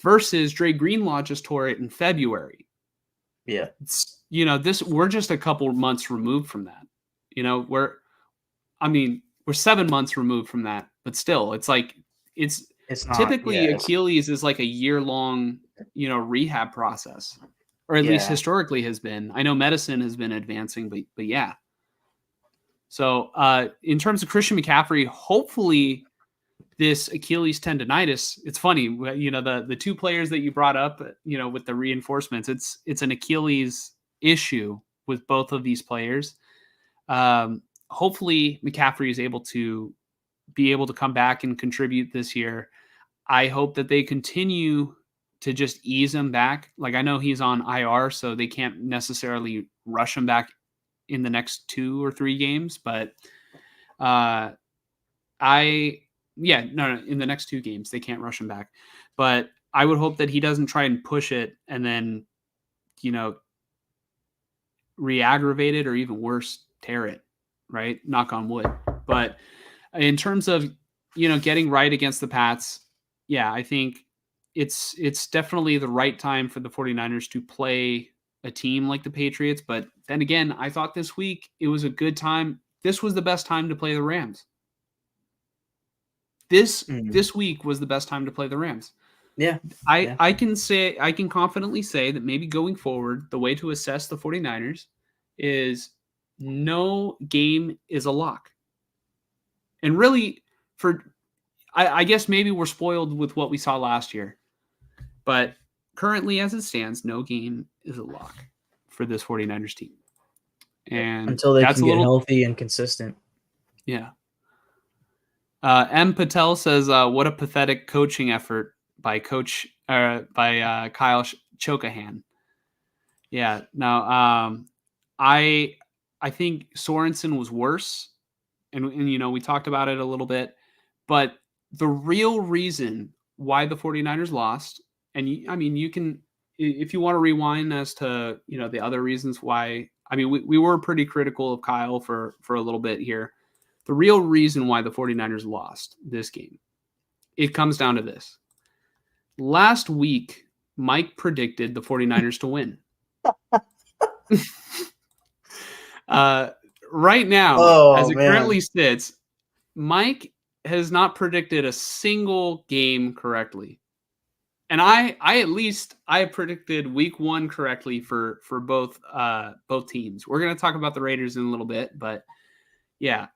Versus Dre Greenlaw just tore it in February. Yeah. We're just a couple months removed from that. We're 7 months removed from that, but still, it's like it's It's not. typically Yeah. Achilles is like a year-long, rehab process, or at least Yeah. historically has been. I know medicine has been advancing, but yeah. So in terms of Christian McCaffrey, hopefully this Achilles tendonitis, it's funny, the two players that you brought up, with the reinforcements, it's an Achilles issue with both of these players. Hopefully McCaffrey is able to come back and contribute this year. I hope that they continue to just ease him back. Like, I know he's on IR, so they can't necessarily rush him back in the next 2 or 3 games, but in the next 2 games they can't rush him back. But I would hope that he doesn't try and push it and then, re-aggravate it, or even worse, tear it, right? Knock on wood. But in terms of, getting right against the Pats, yeah, I think it's definitely the right time for the 49ers to play a team like the Patriots. But then again, I thought this week it was a good time. This was the best time to play the Rams. This week was the best time to play the Rams. Yeah. I can confidently say that maybe going forward, the way to assess the 49ers is no game is a lock. And really, I guess maybe we're spoiled with what we saw last year. But currently, as it stands, no game is a lock for this 49ers team. And until they that's can a get little healthy and consistent. Yeah. M. Patel says, "What a pathetic coaching effort by Kyle Chokahan." Yeah. No. I think Sorensen was worse, and we talked about it a little bit, but the real reason why the 49ers lost, and you can, if you want to rewind as to the other reasons why. We were pretty critical of Kyle for a little bit here. The real reason why the 49ers lost this game, it comes down to this. Last week, Mike predicted the 49ers to win. Right now, as it currently sits, Mike has not predicted a single game correctly. And I predicted week 1 correctly for both teams. We're going to talk about the Raiders in a little bit, but yeah,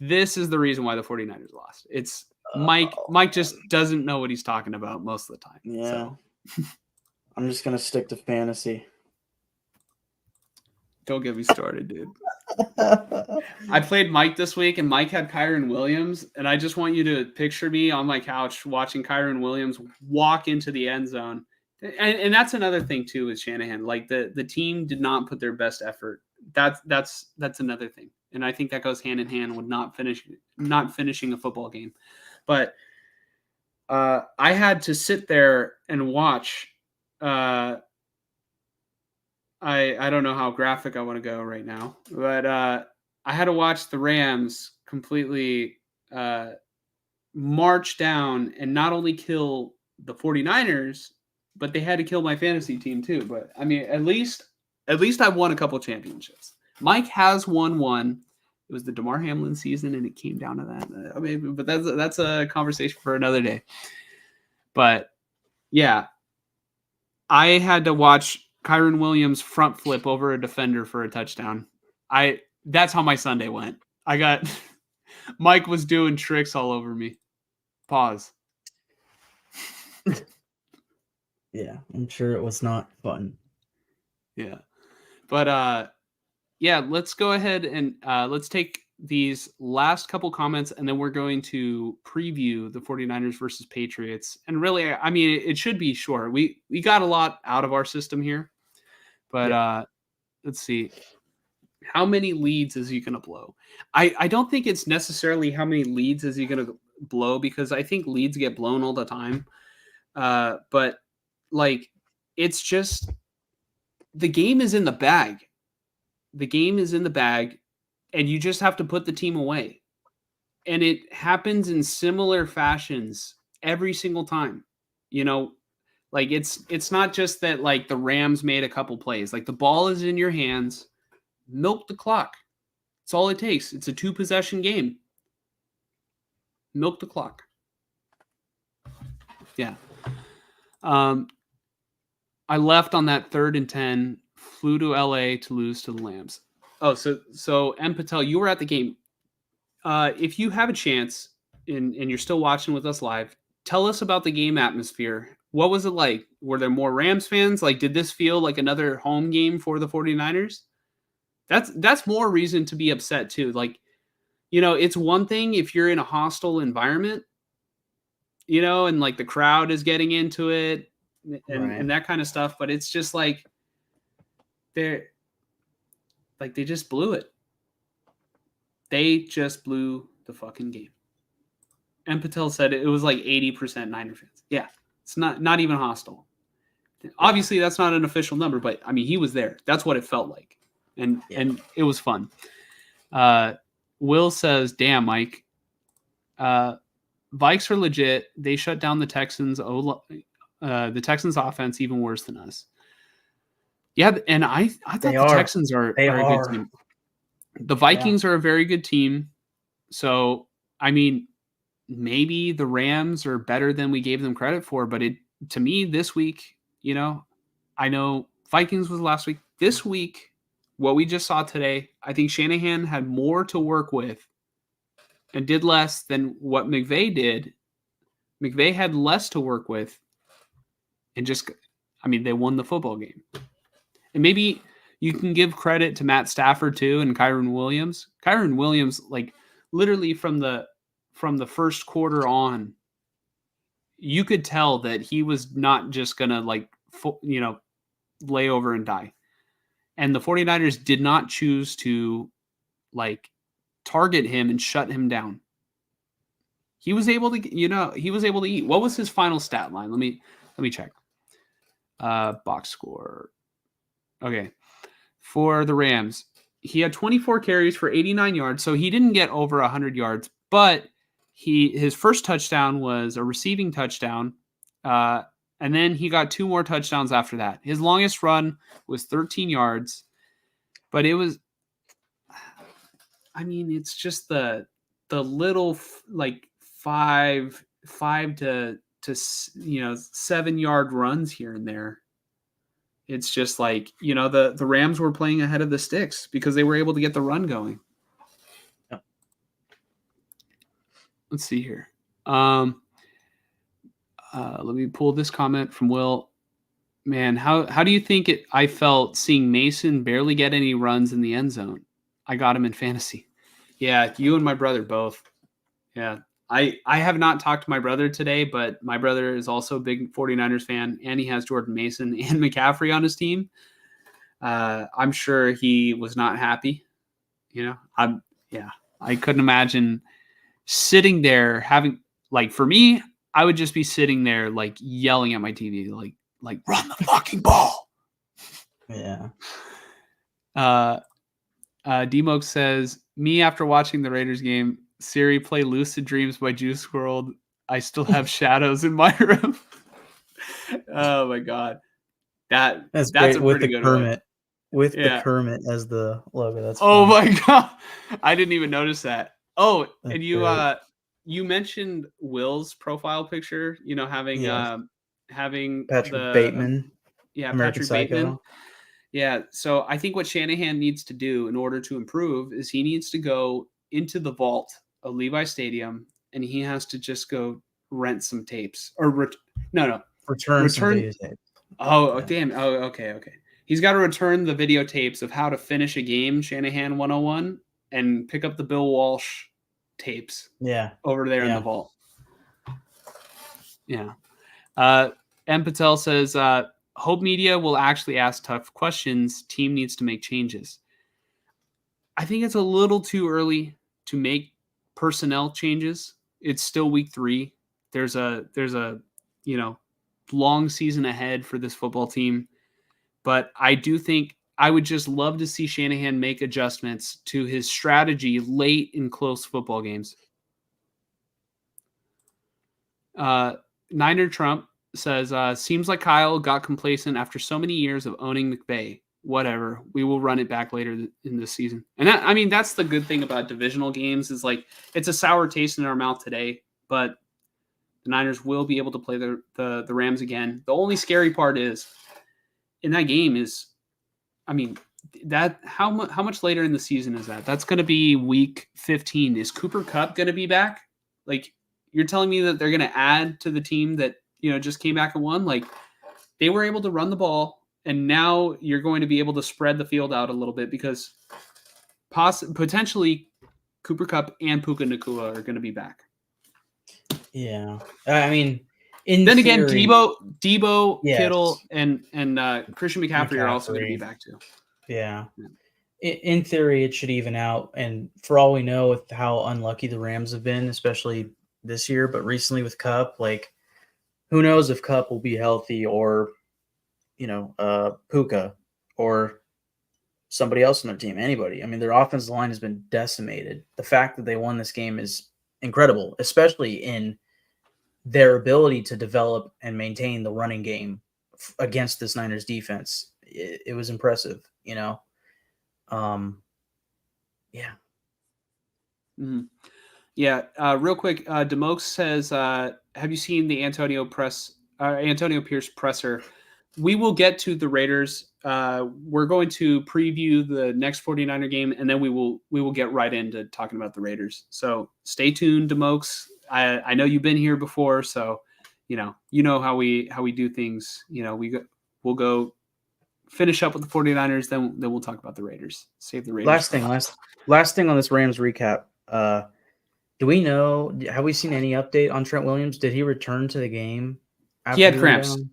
this is the reason why the 49ers lost. It's Mike just doesn't know what he's talking about most of the time. Yeah. So. I'm just going to stick to fantasy. Don't get me started, dude. I played Mike this week, and Mike had Kyren Williams, and I just want you to picture me on my couch watching Kyren Williams walk into the end zone. And that's another thing too with Shanahan. Like the team did not put their best effort. That's another thing, and I think that goes hand in hand with not finishing a football game. But I had to sit there and watch. I don't know how graphic I want to go right now, but I had to watch the Rams completely march down and not only kill the 49ers, but they had to kill my fantasy team too. But at least I've won a couple championships. Mike has won one. It was the DeMar Hamlin season, and it came down to that. But that's a conversation for another day. But yeah, I had to watch Kyren Williams front flip over a defender for a touchdown. That's how my Sunday went. I got Mike was doing tricks all over me. Pause. Yeah, I'm sure it was not fun. Yeah. But yeah, let's go ahead and let's take these last couple comments, and then we're going to preview the 49ers versus Patriots. And really, I mean, it should be short. We got a lot out of our system here, but let's see. How many leads is he going to blow? I don't think it's necessarily how many leads is he going to blow, because I think leads get blown all the time. But like, it's just, the game is in the bag. The game is in the bag, and you just have to put the team away. And it happens in similar fashions every single time. You know, like it's not just that like the Rams made a couple plays. Like, the ball is in your hands. Milk the clock. It's all it takes. It's a 2-possession game. Milk the clock. Yeah. I left on that 3rd and 10, flew to LA to lose to the Lambs. Oh, so M. Patel, you were at the game. If you have a chance and you're still watching with us live, tell us about the game atmosphere. What was it like? Were there more Rams fans? Like, did this feel like another home game for the 49ers? That's more reason to be upset too. Like, you know, it's one thing if you're in a hostile environment, you know, and like the crowd is getting into it and that kind of stuff, but it's just like they just blew it. They just blew the fucking game. And Patel said it was like 80% Niner fans. Yeah, it's not even hostile. Obviously, that's not an official number, but I mean, he was there. That's what it felt like. And it was fun. Will says, "Damn, Mike. Vikes are legit. They shut down the Texans. The Texans offense even worse than us." Yeah, and I thought the Texans are a good team. The Vikings are a very good team. So, I mean, maybe the Rams are better than we gave them credit for, but to me this week, you know, I know Vikings was last week. This week, what we just saw today, I think Shanahan had more to work with and did less than what McVay did. McVay had less to work with and just, I mean, they won the football game. And maybe you can give credit to Matt Stafford too and Kyron Williams. Kyron Williams, like literally from the first quarter on, you could tell that he was not just going to like, you know, lay over and die. And the 49ers did not choose to like target him and shut him down. He was able to, you know, eat. What was his final stat line? Let me check. Box score. Okay. For the Rams, he had 24 carries for 89 yards, so he didn't get over 100 yards, but his first touchdown was a receiving touchdown, and then he got 2 more touchdowns after that. His longest run was 13 yards, but it was, I mean, it's just the little like 5 to 7-yard runs here and there. It's just like, you know, the Rams were playing ahead of the sticks because they were able to get the run going. Yeah. Let's see here. Let me pull this comment from Will. Man, how do you think I felt seeing Mason barely get any runs in the end zone? I got him in fantasy. Yeah, you and my brother both. Yeah. I have not talked to my brother today, but my brother is also a big 49ers fan, and he has Jordan Mason and McCaffrey on his team. I'm sure he was not happy. You know, I couldn't imagine sitting there having, like, for me, I would just be sitting there like yelling at my TV, like run the fucking ball. Yeah. Demoke says, me after watching the Raiders game, Siri, play Lucid Dreams by Juice WRLD. I still have shadows in my room. Oh my god. That's great. A with pretty the good Kermit. one. With the Kermit as the logo. That's oh funny. my god. I didn't even notice that. Oh, That's and you great. you mentioned Will's profile picture, you know, having Patrick Bateman. American Patrick Psycho. Bateman. Yeah, so I think what Shanahan needs to do in order to improve is he needs to go into the vault of Levi Stadium, and he has to just go rent some tapes or return some videotapes. Oh, yeah. Damn. Oh, okay. He's got to return the videotapes of how to finish a game, Shanahan 101, and pick up the Bill Walsh tapes Yeah. over there in the Yeah. vault. Yeah. M. Patel says, Hope Media will actually ask tough questions. Team needs to make changes. I think it's a little too early to make personnel changes. It's still week 3. There's a long season ahead for this football team. But I do think I would just love to see Shanahan make adjustments to his strategy late in close football games. Niner Trump says, seems like Kyle got complacent after so many years of owning McVay. Whatever, we will run it back later in this season. And that's the good thing about divisional games is like it's a sour taste in our mouth today, but the Niners will be able to play the Rams again. The only scary part is in that game is, that how much later in the season is that? That's going to be week 15. Is Cooper Kupp going to be back? Like, you're telling me that they're going to add to the team that just came back and won? Like, they were able to run the ball, and now you're going to be able to spread the field out a little bit because potentially Cooper Kupp and Puka Nacua are going to be back. Yeah, I mean, in then theory, again, Debo, yes. Kittle, and Christian McCaffrey are also going to be back too. Yeah. In theory, it should even out. And for all we know, with how unlucky the Rams have been, especially this year, but recently with Kupp, like, who knows if Kupp will be healthy or, Puka or somebody else on their team, anybody. I mean, their offensive line has been decimated. The fact that they won this game is incredible, especially in their ability to develop and maintain the running game against this Niners defense. It was impressive, Yeah. Mm-hmm. Yeah. Real quick, Demox says, have you seen the Antonio Pierce presser? We will get to the Raiders. We're going to preview the next 49er game, and then we will get right into talking about the Raiders. So stay tuned, Demox. I know you've been here before, so you know how we do things. We'll go finish up with the 49ers, then we'll talk about the Raiders. Save the Raiders. Last thing on this Rams recap. Do we know? Have we seen any update on Trent Williams? Did he return to the game after he had cramps? Cramps?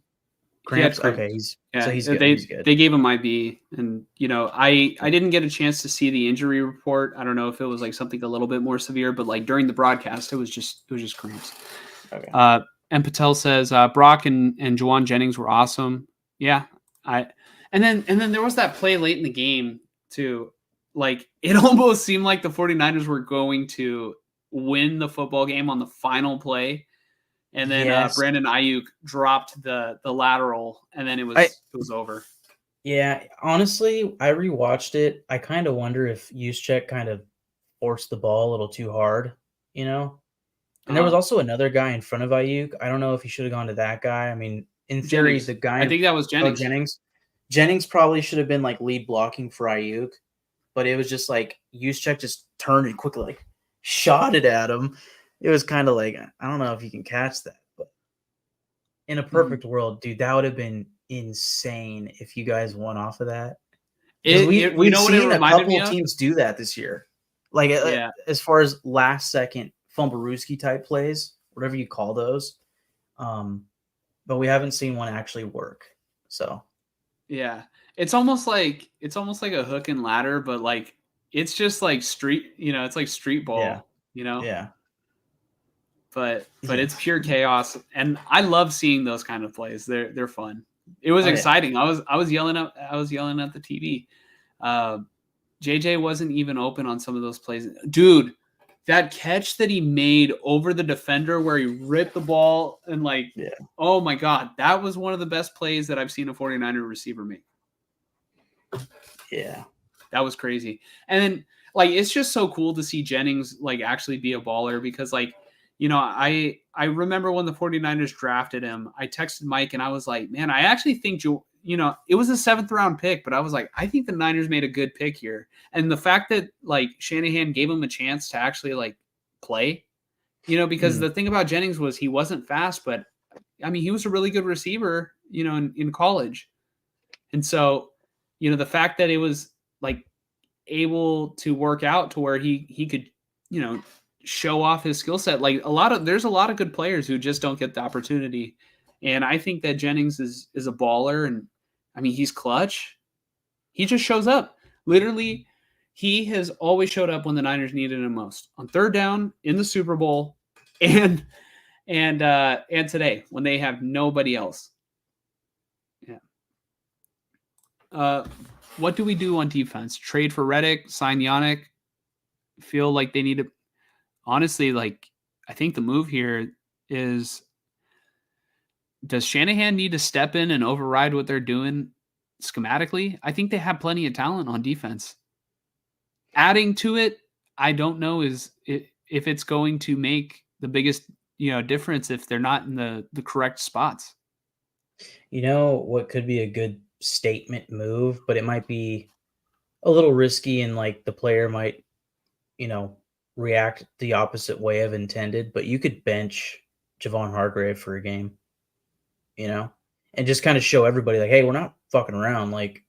He had cramps. Okay, he's good. They, he's good. They gave him IV, and I didn't get a chance to see the injury report. I don't know if it was like something a little bit more severe, but like during the broadcast, it was just cramps. Okay. And Patel says Brock and Juwan Jennings were awesome. Yeah, and then there was that play late in the game too. Like, it almost seemed like the 49ers were going to win the football game on the final play. And then Brandon Ayuk dropped the lateral, and then it was over. Yeah, honestly, I rewatched it. I kind of wonder if Juszczyk kind of forced the ball a little too hard, And there was also another guy in front of Ayuk. I don't know if he should have gone to that guy. I mean, in theory, Jennings. the guy. I think that was Jennings. Jennings probably should have been like lead blocking for Ayuk, but it was just like Juszczyk just turned and quickly like shot it at him. It was kind of like, I don't know if you can catch that, but in a perfect world, dude, that would have been insane if you guys won off of that. We've seen a couple of teams do that this year. Like, as far as last second fumblerooski type plays, whatever you call those. But we haven't seen one actually work. So yeah, it's almost like a hook and ladder, but like it's just like street, it's like street ball, Yeah. But it's pure chaos, and I love seeing those kind of plays. They're fun. It was exciting. Yeah. I was yelling at the TV. JJ wasn't even open on some of those plays. Dude, that catch that he made over the defender where he ripped the ball and oh my God, that was one of the best plays that I've seen a 49er receiver make. Yeah. That was crazy. And then it's just so cool to see Jennings actually be a baller because I remember when the 49ers drafted him, I texted Mike and I was like, man, I actually think it was a 7th round pick, but I was like, I think the Niners made a good pick here. And the fact that Shanahan gave him a chance to actually play, because the thing about Jennings was he wasn't fast, but I mean, he was a really good receiver, in college. And so, the fact that it was able to work out to where he could, show off his skill set. Like there's a lot of good players who just don't get the opportunity. And I think that Jennings is a baller, and I mean he's clutch. He just shows up. Literally, he has always showed up when the Niners needed him most. On third down, in the Super Bowl, and today when they have nobody else. Yeah. What do we do on defense? Trade for Reddick, sign Yannick. Feel like they need to. Honestly, like I think the move here is: does Shanahan need to step in and override what they're doing schematically? I think they have plenty of talent on defense. Adding to it, I don't know if it's going to make the biggest difference if they're not in the correct spots. You know what could be a good statement move, but it might be a little risky and like the player might, react the opposite way of intended, but you could bench Javon Hargrave for a game, and just kind of show everybody like, hey, we're not fucking around. Like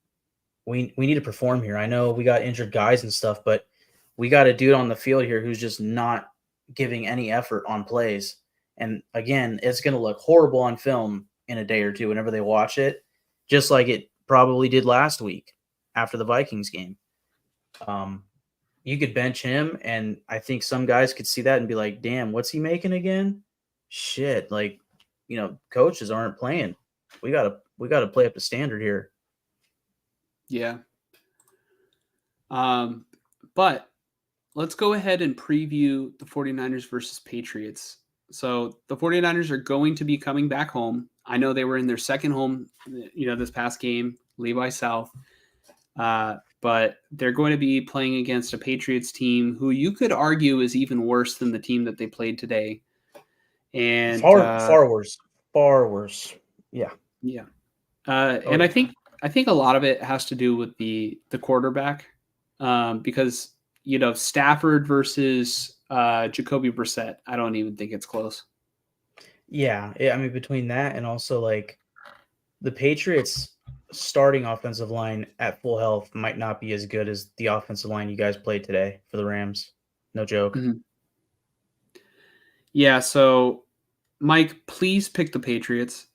we need to perform here. I know we got injured guys and stuff, but we got a dude on the field here who's just not giving any effort on plays. And again, it's going to look horrible on film in a day or two whenever they watch it, just like it probably did last week after the Vikings game. You could bench him, and I think some guys could see that and be like, damn, what's he making again? Shit, like, coaches aren't playing. We gotta play up the standard here. Yeah. But let's go ahead and preview the 49ers versus Patriots. So the 49ers are going to be coming back home. I know they were in their second home, this past game, Levi South. But they're going to be playing against a Patriots team who you could argue is even worse than the team that they played today. And far worse. Far worse. Yeah. Yeah. And I think a lot of it has to do with the quarterback, because Stafford versus Jacoby Brissett, I don't even think it's close. Yeah, I mean between that and also like the Patriots starting offensive line at full health might not be as good as the offensive line you guys played today for the Rams. No joke. Mm-hmm. Yeah, so Mike, please pick the Patriots.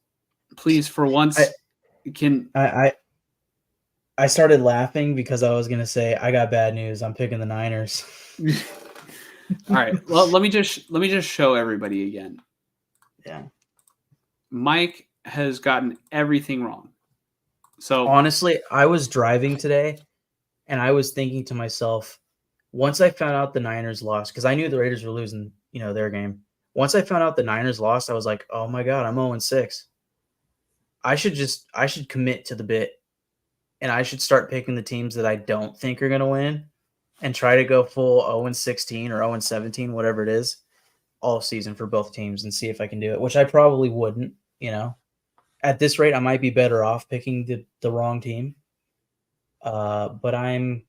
Please, for once, I started laughing because I was gonna say I got bad news. I'm picking the Niners. All right. Well, let me just show everybody again. Yeah. Mike has gotten everything wrong. So honestly, I was driving today and I was thinking to myself, once I found out the Niners lost, because I knew the Raiders were losing, their game. Once I found out the Niners lost, I was like, oh my God, I'm 0-6. I should commit to the bit and I should start picking the teams that I don't think are going to win and try to go full 0-16 or 0-17, whatever it is, all season for both teams and see if I can do it, which I probably wouldn't, At this rate, I might be better off picking the wrong team. But I'm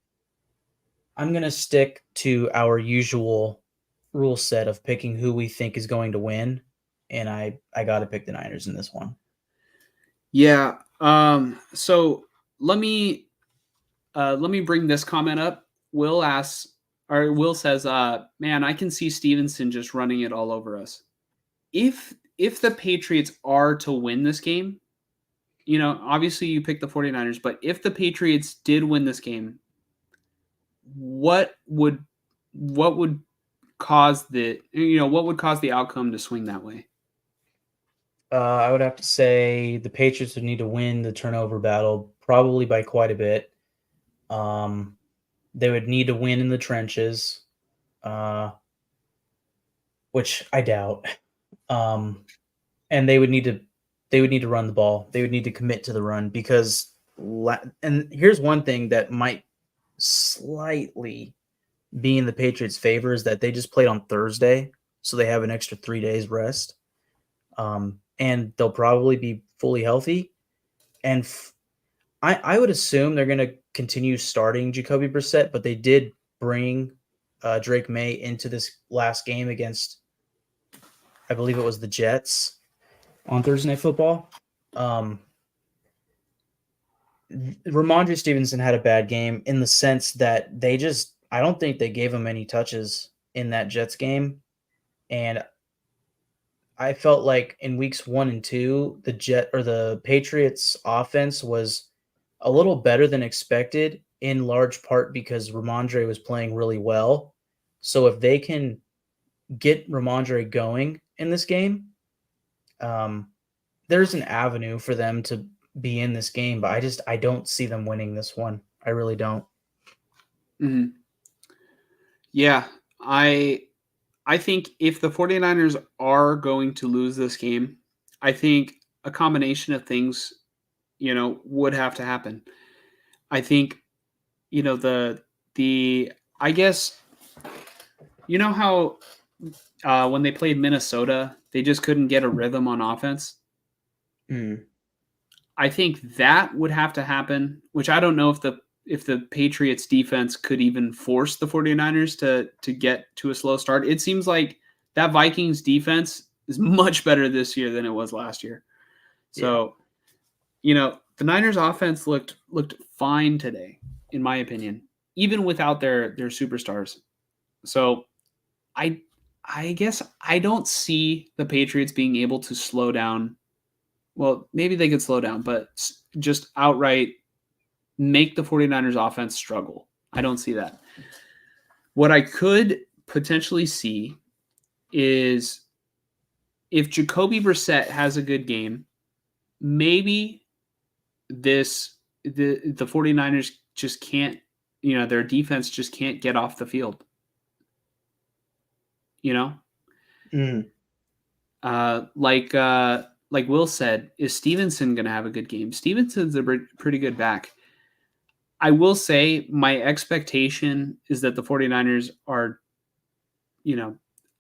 going to stick to our usual rule set of picking who we think is going to win. And I got to pick the Niners in this one. Yeah. So let me bring this comment up. Will says, man, I can see Stevenson just running it all over us. If the Patriots are to win this game, obviously you pick the 49ers, but if the Patriots did win this game, what would cause the outcome to swing that way? I would have to say the Patriots would need to win the turnover battle, probably by quite a bit. They would need to win in the trenches, which I doubt. And they would need to run the ball. They would need to commit to the run because and here's one thing that might slightly be in the Patriots' favor is that they just played on Thursday, so they have an extra 3 days rest. And they'll probably be fully healthy. And I would assume they're going to continue starting Jacoby Brissett, but they did bring Drake May into this last game against, I believe it was the Jets on Thursday Night Football. Ramondre Stevenson had a bad game in the sense that I don't think they gave him any touches in that Jets game. And I felt like in weeks 1 and 2, the Patriots offense was a little better than expected, in large part because Ramondre was playing really well. So if they can get Ramondre going in this game, um, there's an avenue for them to be in this game, but I don't see them winning this one. I really don't. Mhm. Yeah, I think if the 49ers are going to lose this game, I think a combination of things, would have to happen. I think, the I guess how when they played Minnesota, they just couldn't get a rhythm on offense. Mm. I think that would have to happen, which I don't know if the Patriots defense could even force the 49ers to get to a slow start. It seems like that Vikings defense is much better this year than it was last year. Yeah. So, the Niners offense looked fine today, in my opinion, even without their superstars. So, I I guess I don't see the Patriots being able to slow down. Well, maybe they could slow down, but just outright make the 49ers offense struggle. I don't see that. What I could potentially see is if Jacoby Brissett has a good game, maybe the 49ers just can't, their defense just can't get off the field. You know? Mm. Like Will said, is Stevenson going to have a good game? Stevenson's a pretty good back. I will say my expectation is that the 49ers are,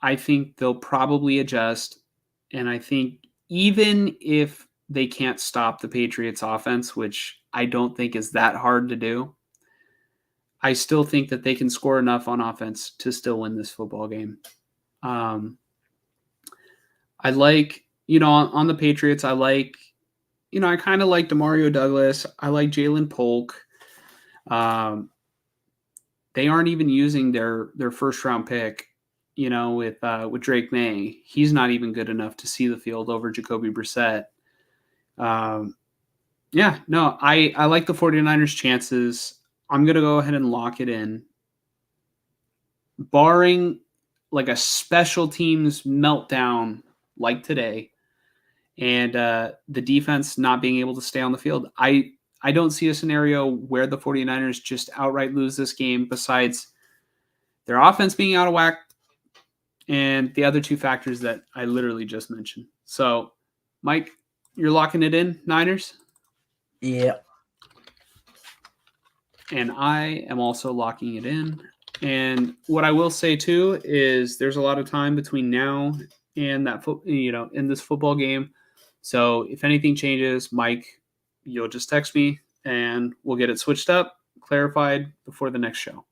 I think they'll probably adjust. And I think even if they can't stop the Patriots offense, which I don't think is that hard to do, I still think that they can score enough on offense to still win this football game. Um, I like, on the Patriots, I kind of like Demario Douglas. I like Jalen Polk. Um, they aren't even using their first round pick, with Drake May. He's not even good enough to see the field over Jacoby Brissett. Um, yeah, no, I like the 49ers chances. I'm going to go ahead and lock it in. Barring like a special teams meltdown like today and the defense not being able to stay on the field, I don't see a scenario where the 49ers just outright lose this game besides their offense being out of whack and the other two factors that I literally just mentioned. So, Mike, you're locking it in, Niners? Yeah. And I am also locking it in. And what I will say too is there's a lot of time between now and that in this football game. So if anything changes, Mike, you'll just text me and we'll get it switched up, clarified before the next show.